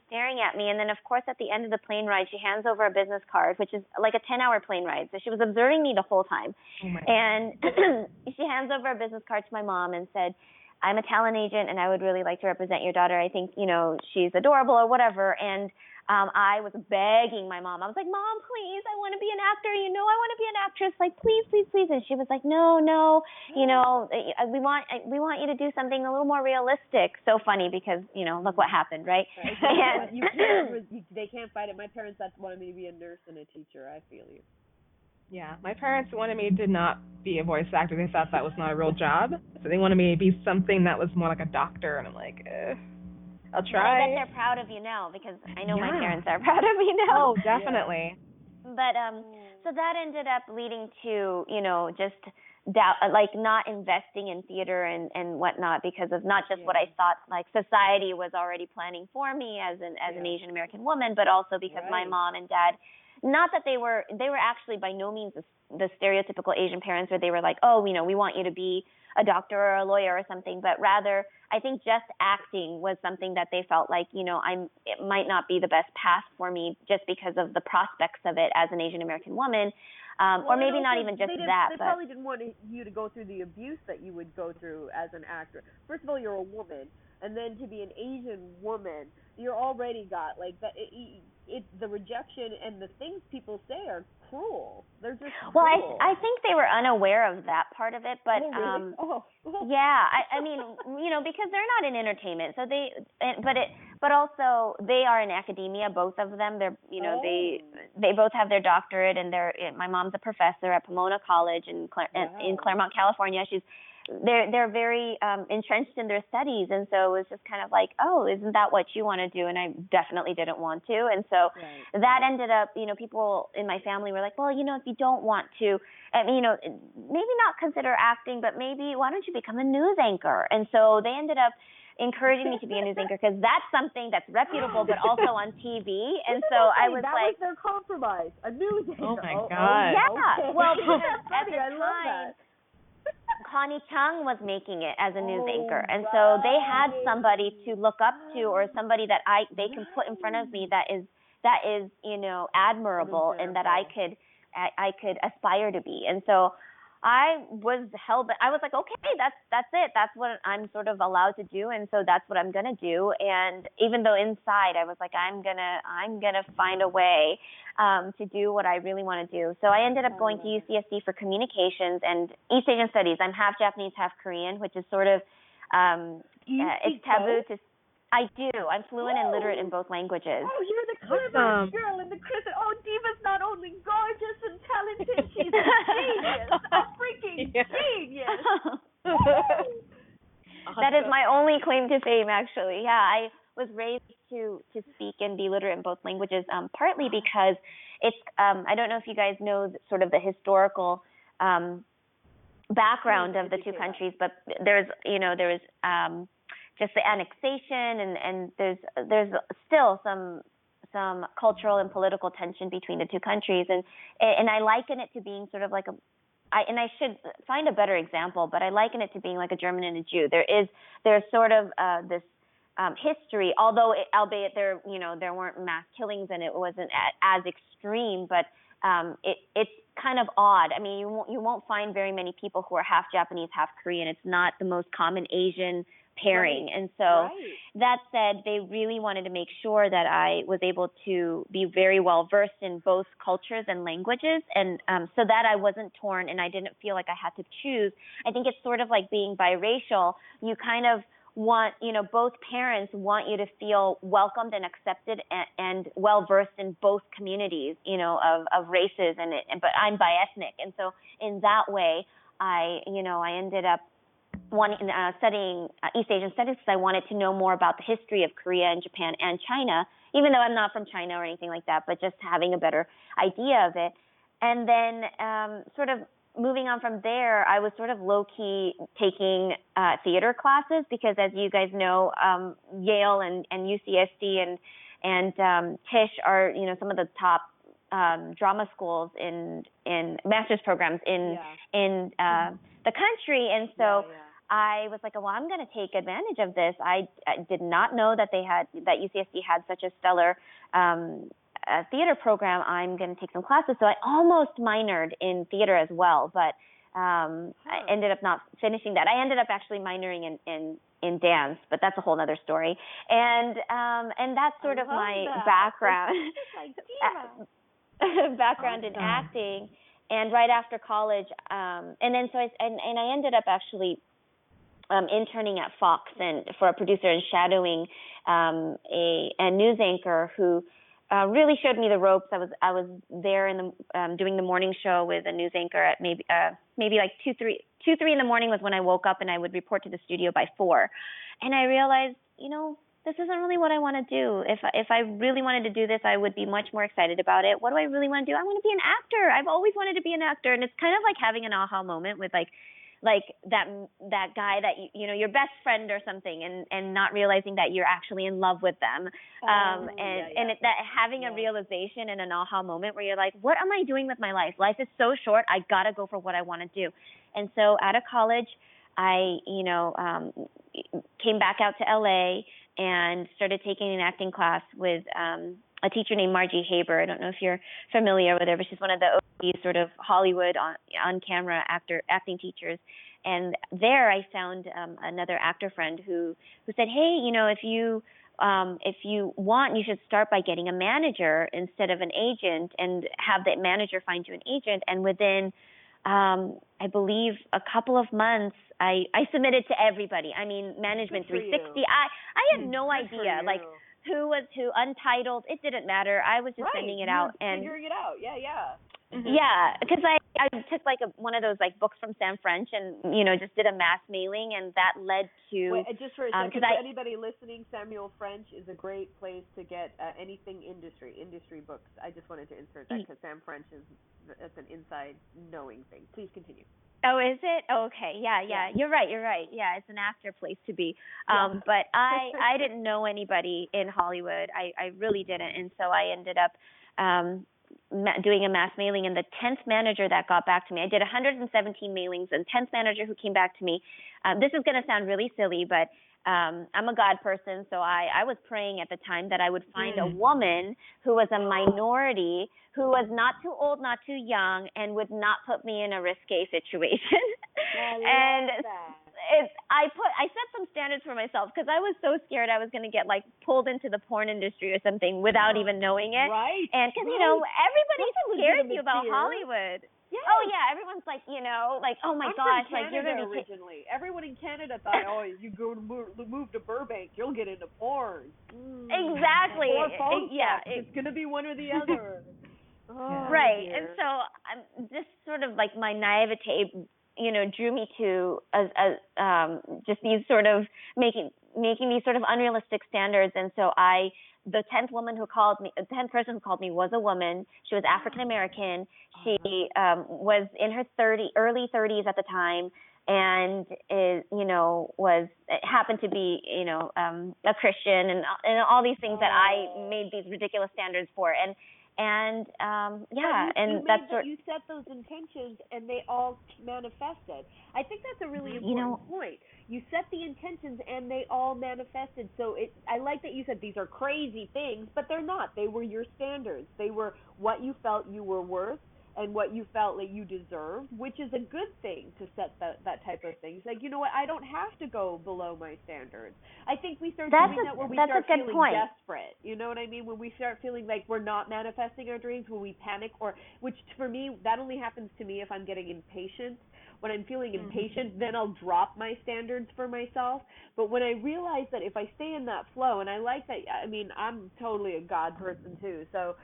staring at me? And then, of course, at the end of the plane ride, she hands over a business card, which is like a 10-hour plane ride. So she was observing me the whole time. Oh my And she hands over a business card to my mom and said, I'm a talent agent, and I would really like to represent your daughter. I think, she's adorable or whatever. And I was begging my mom. I was like, Mom, please, I want to be an actor. I want to be an actress. Like, please, please, please. And she was like, no, we want you to do something a little more realistic. So funny because, look what happened, right? And they can't fight it. My parents wanted me to be a nurse and a teacher. I feel you. Yeah, my parents wanted me to not be a voice actor. They thought that was not a real job, so they wanted me to be something that was more like a doctor. And I'm like, I'll try. I bet they're proud of you now, because I know my Yeah. parents are proud of me now. Oh, definitely. But so that ended up leading to just doubt, like not investing in theater and whatnot, because of not just what I thought like society was already planning for me as an Asian American woman, but also because my mom and dad, not that they were actually by no means the stereotypical Asian parents where they were like, oh, we want you to be a doctor or a lawyer or something, but rather I think just acting was something that they felt like, it might not be the best path for me just because of the prospects of it as an Asian American woman, or maybe not even just that. They probably didn't want you to go through the abuse that you would go through as an actor. First of all, you're a woman, and then to be an Asian woman, you're already got like that. The rejection and the things people say are cruel. They're just cruel. Well, I think they were unaware of that part of it, but yeah, I mean, because they're not in entertainment, so but also they are in academia, both of them. They're they both have their doctorate, and my mom's a professor at Pomona College in Claremont, California. They're very entrenched in their studies, and so it was just kind of like, oh, isn't that what you want to do? And I definitely didn't want to, and so that ended up, people in my family were like, well, if you don't want to, maybe not consider acting, but maybe why don't you become a news anchor? And so they ended up encouraging me to be a news anchor, because that's something that's reputable but also on TV. And so I was that like, was their compromise, a news anchor. Oh my God. Yeah, okay. well, because at the I love time, that. Connie Chung was making it as a news anchor, and so they had somebody to look up to, or somebody that they can put in front of me that is admirable, and that I could aspire to be. And so I was I was like, okay, that's it. That's what I'm sort of allowed to do, and so that's what I'm gonna do. And even though inside I was like, I'm gonna find a way to do what I really want to do. So I ended up going to UCSD for communications and East Asian studies. I'm half Japanese, half Korean, which is sort of it's taboo to. I do. I'm fluent and literate in both languages. Oh, you're the cleverest girl in the Christmas. Oh, Diva's not only gorgeous and talented, she's a genius. A freaking genius. That is my only claim to fame, actually. Yeah, I was raised to speak and be literate in both languages, partly because it's, I don't know if you guys know sort of the historical background of the two countries, but there was just the annexation, and there's still some some cultural and political tension between the two countries, and I liken it to being sort of like I should find a better example, but I liken it to being like a German and a Jew. There's sort of this history, albeit there weren't mass killings and it wasn't as extreme, but it's kind of odd. I mean, you won't find very many people who are half Japanese, half Korean. It's not the most common Asian pairing. Right. And so that said, they really wanted to make sure that I was able to be very well versed in both cultures and languages, and so that I wasn't torn and I didn't feel like I had to choose. I think it's sort of like being biracial. You kind of want, both parents want you to feel welcomed and accepted and well versed in both communities, of races, but I'm bi-ethnic, and so in that way, I ended up studying East Asian studies because I wanted to know more about the history of Korea and Japan and China, even though I'm not from China or anything like that, but just having a better idea of it. And then sort of moving on from there, I was sort of low-key taking theater classes because, as you guys know, Yale and UCSD and Tisch are, some of the top drama schools in master's programs in the country. And so I was like, well, I'm going to take advantage of this. I did not know that that UCSD had such a stellar theater program. I'm going to take some classes. So I almost minored in theater as well, but I ended up not finishing that. I ended up actually minoring in dance, but that's a whole other story. And that's sort of my background. Background in acting. And right after college, and then so I ended up actually interning at Fox and for a producer and shadowing a news anchor who really showed me the ropes. I was there in the doing the morning show with a news anchor at maybe like 2-3 in the morning was when I woke up, and I would report to the studio by 4, and I realized this isn't really what I want to do. If I really wanted to do this, I would be much more excited about it. What do I really want to do? I want to be an actor. I've always wanted to be an actor, and it's kind of like having an aha moment with like that guy that your best friend or something, and not realizing that you're actually in love with them, that having a realization and an aha moment where you're like, what am I doing with my life? Life is so short. I gotta go for what I want to do. And so out of college, I came back out to LA and started taking an acting class with a teacher named Margie Haber. I don't know if you're familiar with her, but she's one of the OG sort of Hollywood on-camera acting teachers. And there I found another actor friend who said, hey, if you want, you should start by getting a manager instead of an agent, and have that manager find you an agent. And within, I believe, a couple of months, I submitted to everybody. I mean, Management 360. I had no idea, like, who was who, Untitled. It didn't matter. I was just sending it out and figuring it out. Yeah. Mm-hmm. Yeah, because I took like one of those like books from Sam French and just did a mass mailing, and that led to. Wait, just for a second, for anybody listening, Samuel French is a great place to get anything industry books. I just wanted to insert that because Sam French it's an inside knowing thing. Please continue. Oh, is it? Oh, okay. Yeah. You're right. Yeah, it's an actor place to be. But I didn't know anybody in Hollywood. I really didn't, and so I ended up doing a mass mailing, and the 10th manager that got back to me, I did 117 mailings, and 10th manager who came back to me, this is going to sound really silly, but I'm a God person, so I was praying at the time that I would find a woman who was a minority, who was not too old, not too young, and would not put me in a risque situation. And I set some standards for myself because I was so scared I was going to get like pulled into the porn industry or something without even knowing it. Right. And because everybody scares you about Hollywood. Yes. Oh yeah, everyone's like, like, oh my gosh, like you're gonna be originally. Everyone in Canada thought, oh, you go to move to Burbank, you'll get into porn. Exactly. It's gonna be one or the other. Right. Dear. And so I'm just sort of like my naivete, drew me to just these sort of making these sort of unrealistic standards. And so the 10th person who called me was a woman. She was African American. She was in her early 30s at the time. and is, was happened to be, a Christian, and all these things that I made these ridiculous standards for, and you set those intentions and they all manifested. I think that's a really important point. You set the intentions and they all manifested. So I like that you said these are crazy things, but they're not. They were your standards. They were what you felt you were worth and what you felt like you deserved, which is a good thing to set that type of thing. It's like, you know what, I don't have to go below my standards. I think we start doing that when we start feeling desperate. You know what I mean? When we start feeling like we're not manifesting our dreams, when we panic, which for me, that only happens to me if I'm getting impatient. When I'm feeling impatient, then I'll drop my standards for myself. But when I realize that if I stay in that flow, and I like that, I mean, I'm totally a God person too. So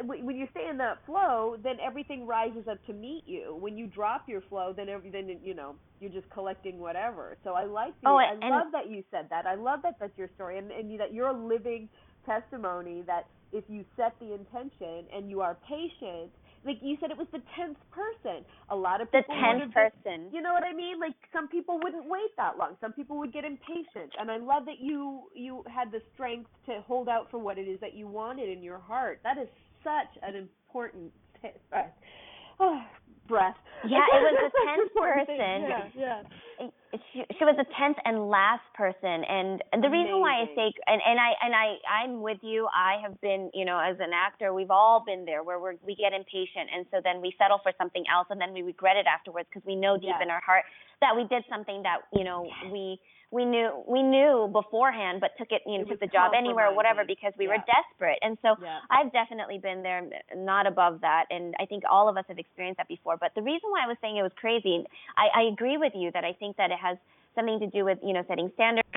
when you stay in that flow, then everything rises up to meet you. When you drop your flow, then everything, you're just collecting whatever. So I like I love that you said that. I love that that's your story, and that you're a living testimony that if you set the intention and you are patient, like you said, it was the 10th person. A lot of people person. You know what I mean? Like some people wouldn't wait that long. Some people would get impatient. And I love that you had the strength to hold out for what it is that you wanted in your heart. That is such an important breath. Yeah, it was the 10th person. Yeah. She was the 10th and last person, and the reason why I say I'm with you. I have been, as an actor, we've all been there where we get impatient, and so then we settle for something else, and then we regret it afterwards because we know deep in our heart that we did something that we knew beforehand, but took the job anywhere or whatever because we were desperate. And so I've definitely been there, not above that, and I think all of us have experienced that before. But the reason why I was saying it was crazy, I agree with you that I think that it has something to do with setting standards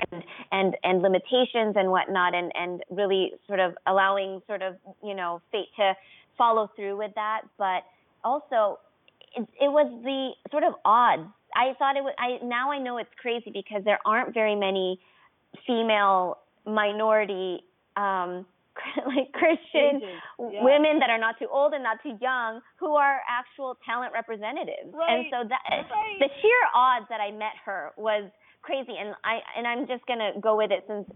and limitations and whatnot, and really sort of allowing fate to follow through with that. But also it was the sort of odds. I thought it was. Now I know it's crazy because there aren't very many female minority like Christian women that are not too old and not too young who are actual talent representatives. Right. And so the sheer odds that I met her was crazy. And I'm just gonna go with it since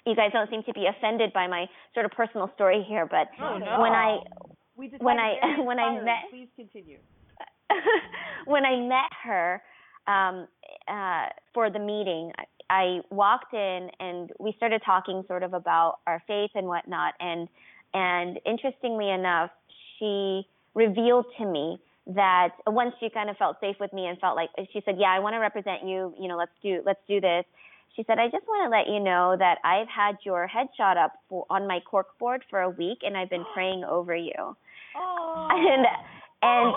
you guys don't seem to be offended by my sort of personal story here. But when I met, please continue. When I met her for the meeting, I walked in and we started talking sort of about our faith and whatnot. And interestingly enough, she revealed to me that once she kind of felt safe with me and felt like, she said, I want to represent you, let's do this. She said, I just want to let you know that I've had your headshot up on my cork board for a week and I've been praying over you. Oh. And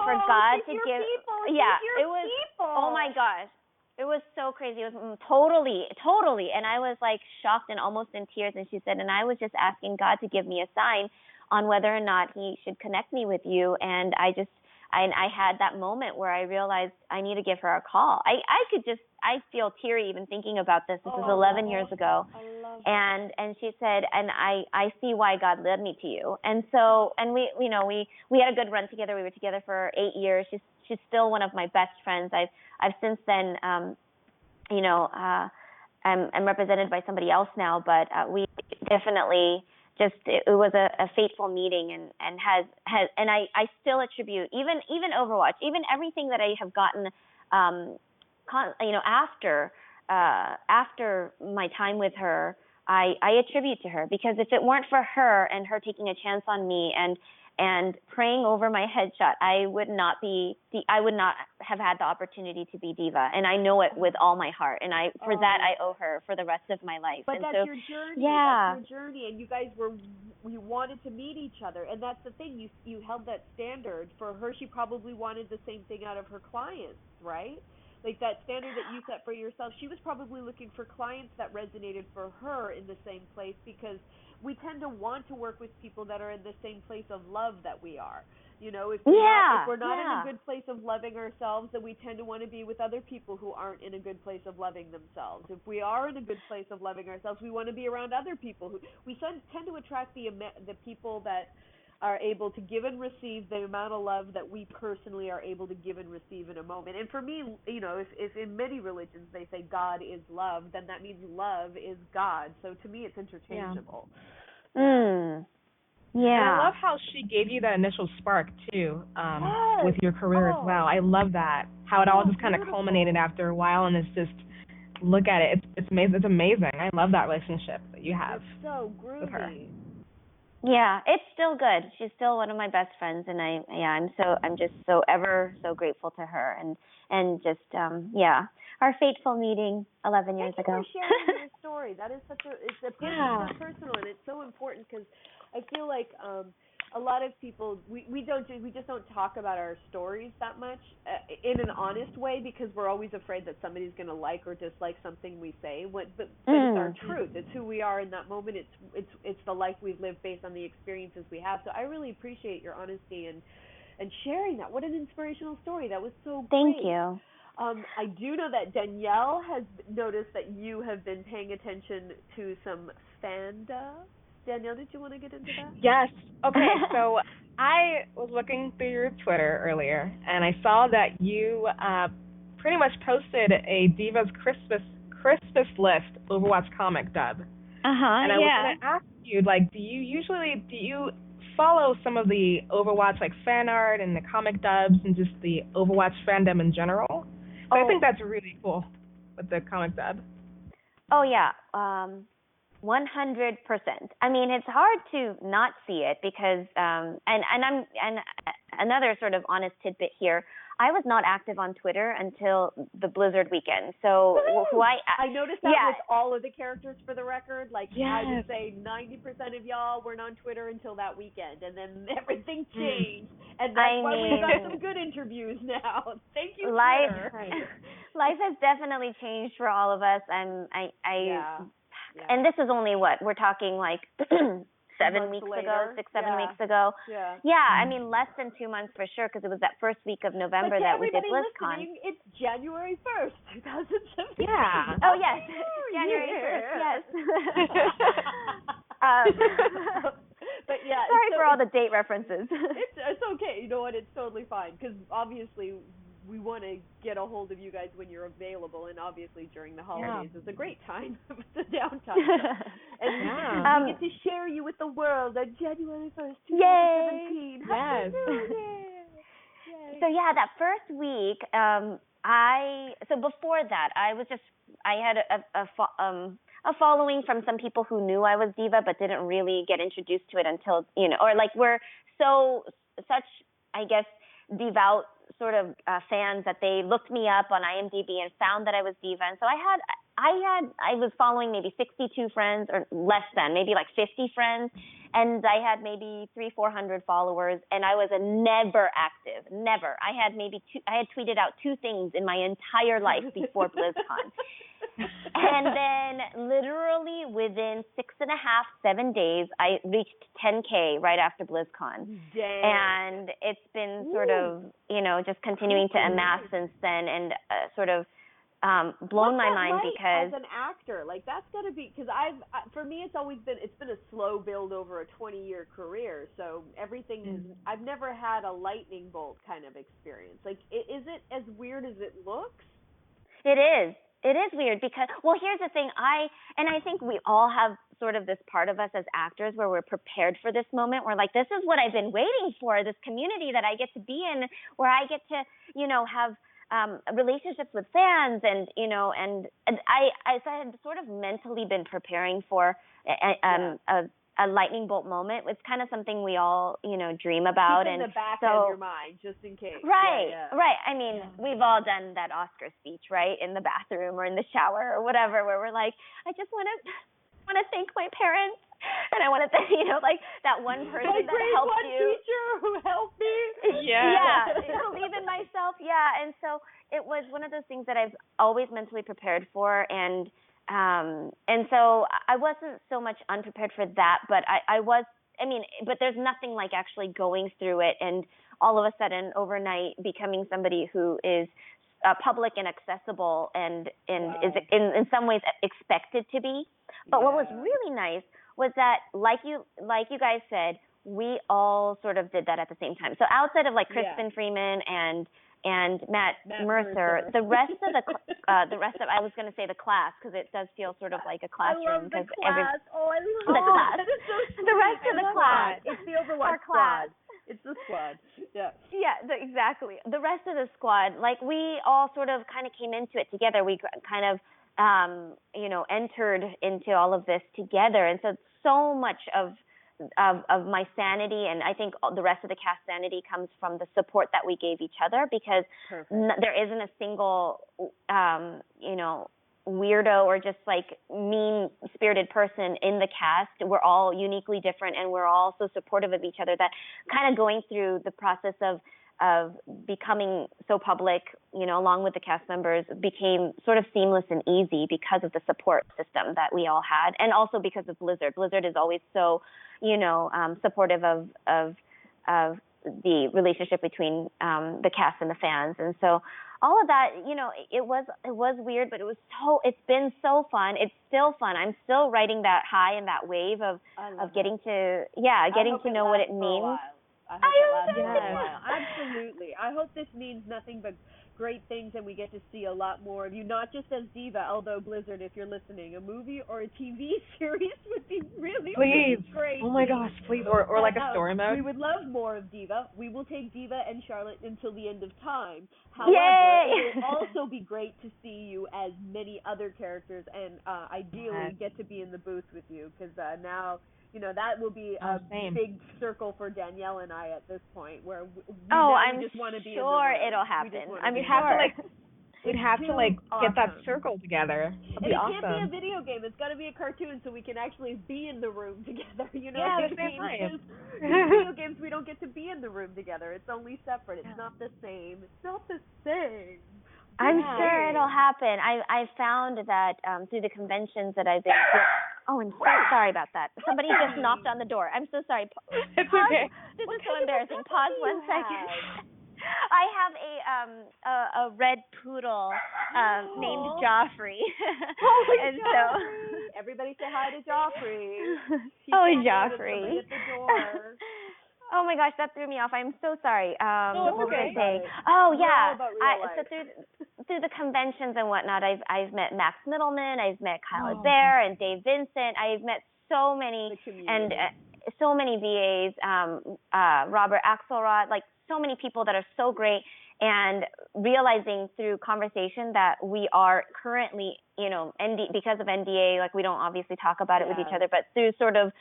for God to give, it was, oh my gosh, it was so crazy. It was totally, and I was like shocked and almost in tears. And she said, and I was just asking God to give me a sign on whether or not He should connect me with you. And I had that moment where I realized I need to give her a call. I feel teary even thinking about this. This was 11 years ago. And she said, and I see why God led me to you. And so, and we had a good run together. We were together for 8 years. She's still one of my best friends. I've since then, I'm represented by somebody else now, but we definitely it was a fateful meeting and I still attribute even Overwatch, even everything that I have gotten, after my time with her, I attribute to her, because if it weren't for her and her taking a chance on me and praying over my headshot, I would not have had the opportunity to be Diva, and I know it with all my heart, and for that I owe her for the rest of my life. But that's your journey. That's your journey, and you guys you wanted to meet each other, and that's the thing. You held that standard for her. She probably wanted the same thing out of her clients, right? Like that standard that you set for yourself. She was probably looking for clients that resonated for her in the same place, because we tend to want to work with people that are in the same place of love that we are. If we're not in a good place of loving ourselves, then we tend to want to be with other people who aren't in a good place of loving themselves. If we are in a good place of loving ourselves, we want to be around other people we tend to attract the people that are able to give and receive the amount of love that we personally are able to give and receive in a moment. And for me, you know, if in many religions they say God is love, then that means love is God. So to me, it's interchangeable. Yeah. And I love how she gave you that initial spark too, yes. with your career as well. I love that, how it all just kind of culminated after a while, and it's just, look at it, it's amazing. It's amazing. I love that relationship that you have. It's so groovy. With her. Yeah, it's still good. She's still one of my best friends, and I'm just so ever so grateful to her, and just our fateful meeting 11 years ago. Thank you for sharing your story. That is it's so personal, and it's so important because I feel like a lot of people we just don't talk about our stories that much in an honest way, because we're always afraid that somebody's going to like or dislike something we say. But it's our truth. It's who we are in that moment. It's the life we've lived based on the experiences we have. So I really appreciate your honesty and sharing that. What an inspirational story. That was so great. Thank you. I do know that Danielle has noticed that you have been paying attention to some fanda. Danielle, did you want to get into that? Yes. Okay, so I was looking through your Twitter earlier, and I saw that you pretty much posted a Divas Christmas list Overwatch comic dub. And I was going to ask you, like, do you follow some of the Overwatch, like, fan art and the comic dubs and just the Overwatch fandom in general? So I think that's really cool with the comic dub. Oh, yeah. 100%. I mean, it's hard to not see it because, and another sort of honest tidbit here, I was not active on Twitter until the Blizzard weekend. So I noticed that with all of the characters, for the record. Like, I would say 90% of y'all weren't on Twitter until that weekend, and then everything changed. And that's why we've got some good interviews now. Thank you, Twitter. Life has definitely changed for all of us. And this is only we're talking like 7 weeks ago, 6-7 weeks ago. Yeah, I mean less than 2 months for sure, because it was that first week of November that we did Blizzcon. It's January 1st, 2017. Yeah. Oh yes, January 1st. Yes. But yeah. Sorry for all the date references. It's okay. You know what? It's totally fine, because obviously we want to get a hold of you guys when you're available, and obviously during the holidays is a great time. It's a downtime. And we get to share you with the world on January 1st, 2017. Yes. Yay. So yeah, that first week, so before that, I had a following from some people who knew I was Diva, but didn't really get introduced to it until, or like we're such, I guess, devout sort of fans that they looked me up on IMDb and found that I was Diva. And so I was following maybe 62 friends, or less than, maybe like 50 friends, and I had maybe 300-400 followers, and I was never active, never. I had tweeted out 2 things in my entire life before BlizzCon. And then literally within 6.5-7 days, I reached 10K right after BlizzCon. Dang. And it's been sort of, just continuing to amass since then, and sort of blown my mind because as an actor, like that's got to be, because for me it's been a slow build over a 20-year career. So everything I've never had a lightning bolt kind of experience. Like, is it as weird as it looks? It is. It is weird because, well, here's the thing. I think we all have sort of this part of us as actors where we're prepared for this moment. We're like, this is what I've been waiting for, this community that I get to be in, where I get to, have relationships with fans, and I had sort of mentally been preparing for a lightning bolt moment. It's kind of something we all, dream about. Keep in the back of your mind, just in case. Right, right. I mean, we've all done that Oscar speech, right, in the bathroom or in the shower or whatever, where we're like, I just want to thank my parents, and I want to thank, like that one person that helped you. Teacher who helped me. Yeah, believe in myself. Yeah, and so it was one of those things that I've always mentally prepared for, and so I wasn't so much unprepared for that, but but there's nothing like actually going through it and all of a sudden overnight becoming somebody who is public and accessible and is in some ways expected to be. But what was really nice was that, like you guys said, we all sort of did that at the same time. So outside of like Crispin Yeah. Freeman and Matt Mercer. the rest of I was going to say the class, because it does feel sort of like a classroom. I love the class. The class. That is so sweet. The rest of the class. It's the Overwatch Our class. squad. It's the squad. Yeah. Yeah, exactly. The rest of the squad, like we all sort of kind of came into it together. We kind of, entered into all of this together, and so much of my sanity, and I think the rest of the cast sanity, comes from the support that we gave each other, because there isn't a single, weirdo or just like mean-spirited person in the cast. We're all uniquely different, and we're all so supportive of each other that kind of going through the process of becoming so public, along with the cast members, became sort of seamless and easy because of the support system that we all had, and also because of Blizzard. Blizzard is always so, supportive of the relationship between the cast and the fans, and so all of that, it was weird, but it's been so fun. It's still fun. I'm still riding that high and that wave of getting to know what it means. I hope it lasts for a while. Absolutely. I hope this means nothing but great things, and we get to see a lot more of you, not just as D.Va, although Blizzard, if you're listening, a movie or a TV series would be really great. Oh my gosh, please. Or like a story mode. We would love more of D.Va. We will take D.Va and Charlotte until the end of time. However, it will also be great to see you as many other characters, and ideally get to be in the booth with you, because now, that will be a big circle for Danielle and I at this point, where we just want to be in the room. It'll happen. We'd have to get that circle together. It can't be a video game. It's got to be a cartoon, so we can actually be in the room together. Yeah, at the same time. Video games, we don't get to be in the room together. It's only separate. It's not the same. It's not the same. I'm sure it'll happen. I found that through the conventions that I've been to. Oh, I'm so sorry about that. Somebody just knocked on the door. I'm so sorry. It's okay. This is so embarrassing. Pause 1 second. I have a red poodle named Joffrey. And Joffrey. So everybody say hi to Joffrey. Joffrey. At the door. Oh my gosh, that threw me off. I'm so sorry. What was I saying? So through the conventions and whatnot, I've met Max Middleman, I've met Kyle Adair and Dave Vincent. I've met so many so many VAs, Robert Axelrod, like so many people that are so great, and realizing through conversation that we are currently, because of NDA, like we don't obviously talk about it with each other, but through sort of,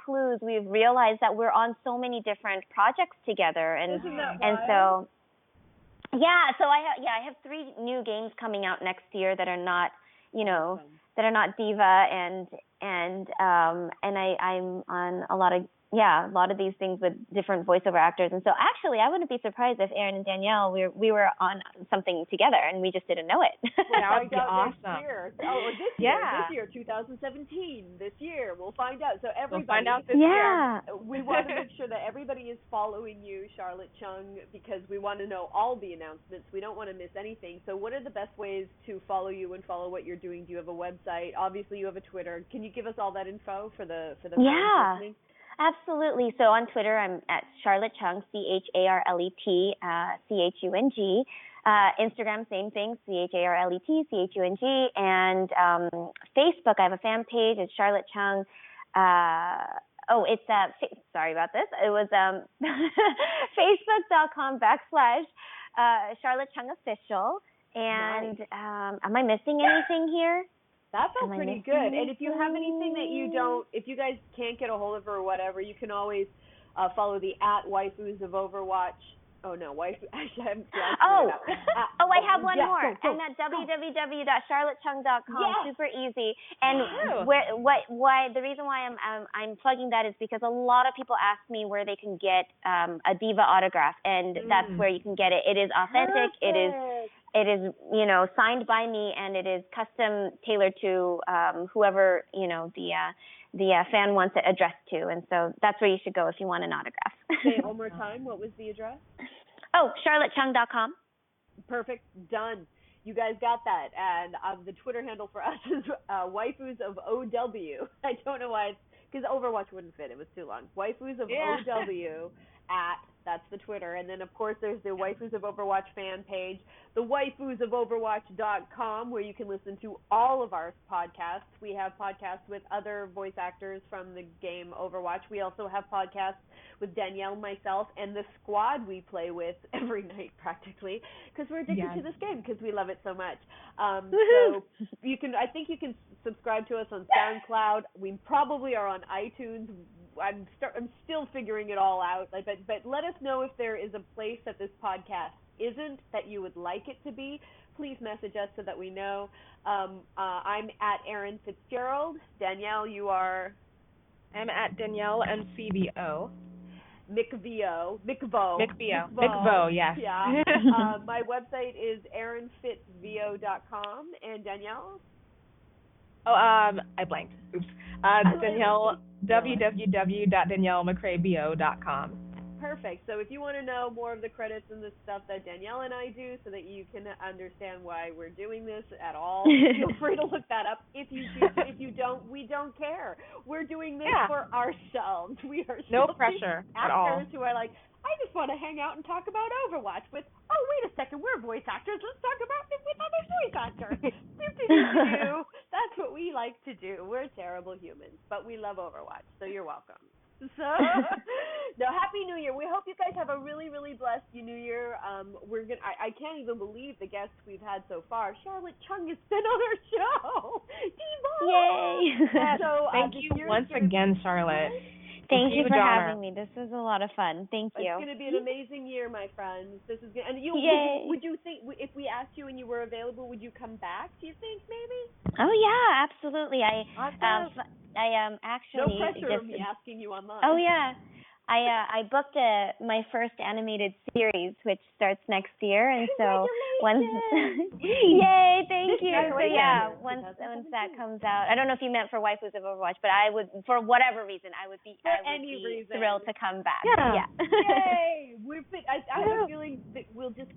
clues, we've realized that we're on so many different projects together, and so. Yeah, so I have 3 new games coming out next year that are not, that are not D.Va, and I'm on a lot of these things with different voiceover actors, and so actually I wouldn't be surprised if Erin and Danielle we were on something together and we just didn't know it. That would be awesome. This year, 2017. This year, we'll find out. So everybody, we'll find out this year. We want to make sure that everybody is following you, Charlet Chung, because we want to know all the announcements. We don't want to miss anything. So what are the best ways to follow you and follow what you're doing? Do you have a website? Obviously, you have a Twitter. Can you give us all that info for the fans listening? Absolutely. So on Twitter, I'm at Charlet Chung, CharletChung. Instagram, same thing, CharletChung. And Facebook, I have a fan page. It's Charlet Chung. Sorry about this. It was Facebook.com/ Charlet Chung Official. And am I missing anything here? That felt pretty good. And if you have anything that if you guys can't get a hold of her or whatever, you can always follow the @Waifus of Overwatch. Oh no, waifu. I have one more. I'm at www.charletchung.com. Yes. Super easy. And why the reason why I'm plugging that is because a lot of people ask me where they can get a D.Va autograph, and that's where you can get it. It is authentic. Perfect. It is, signed by me, and it is custom tailored to whoever, the fan wants it addressed to. And so that's where you should go if you want an autograph. Say it one more time. What was the address? charletchung.com. Perfect. Done. You guys got that. And the Twitter handle for us is Waifus of OW. I don't know why it's because Overwatch wouldn't fit. It was too long. Waifus of OW that's the Twitter. And then, of course, there's the Waifus of Overwatch fan page, the waifusofoverwatch.com, where you can listen to all of our podcasts. We have podcasts with other voice actors from the game Overwatch. We also have podcasts with Danielle, myself, and the squad we play with every night practically, because we're addicted to this game because we love it so much. So I think you can subscribe to us on SoundCloud. We probably are on iTunes. I'm still figuring it all out. But let us know if there is a place that this podcast isn't that you would like it to be. Please message us so that we know. I'm at Erin Fitzgerald. Danielle, you are? I'm at Danielle MCVO. McVO, yes. Yeah. My website is erinfitzvo.com. And Danielle? Oh, I blanked. Oops. Danielle, www.daniellemcraebo.com. Perfect. So if you want to know more of the credits and the stuff that Danielle and I do so that you can understand why we're doing this at all, feel free to look that up. If you do, if you don't, we don't care. We're doing this for ourselves. We are no pressure at all. Actors who are like, I just want to hang out and talk about Overwatch with, oh, wait a second, we're voice actors. Let's talk about it with other voice actors. That's what we like to do. We're terrible humans, but we love Overwatch, so you're welcome. So, no, Happy New Year. We hope you guys have a really, really blessed New Year. I can't even believe the guests we've had so far. Charlet Chung has been on our show. Diva! Yay! So, thank you once again, Charlotte. Thank you for having me. This was a lot of fun. Thank you. It's going to be an amazing year, my friends. This is good. And would you think, if we asked you and you were available, would you come back? Do you think maybe? Oh yeah, absolutely. I actually no pressure of me asking you online. Oh yeah. I booked my first animated series, which starts next year, and so once yay, thank you. So yeah, once that comes out, I don't know if you meant for Waifus of Overwatch, but I would, for whatever reason, I would be thrilled to come back. Yeah. Yay! I have a feeling that we'll just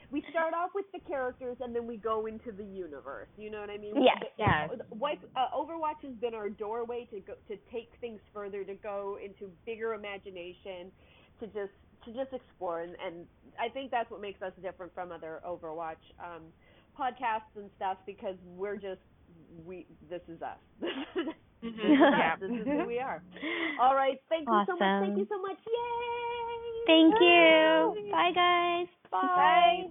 we start off with the characters and then we go into the universe. You know what I mean? Yes. Overwatch has been our doorway to take things further, to go into bigger imagination, to just explore, and I think that's what makes us different from other Overwatch podcasts and stuff, because this is us. This is who we are. All right, thank you so much. Thank you so much. Yay! Thank you. Bye, guys. Bye.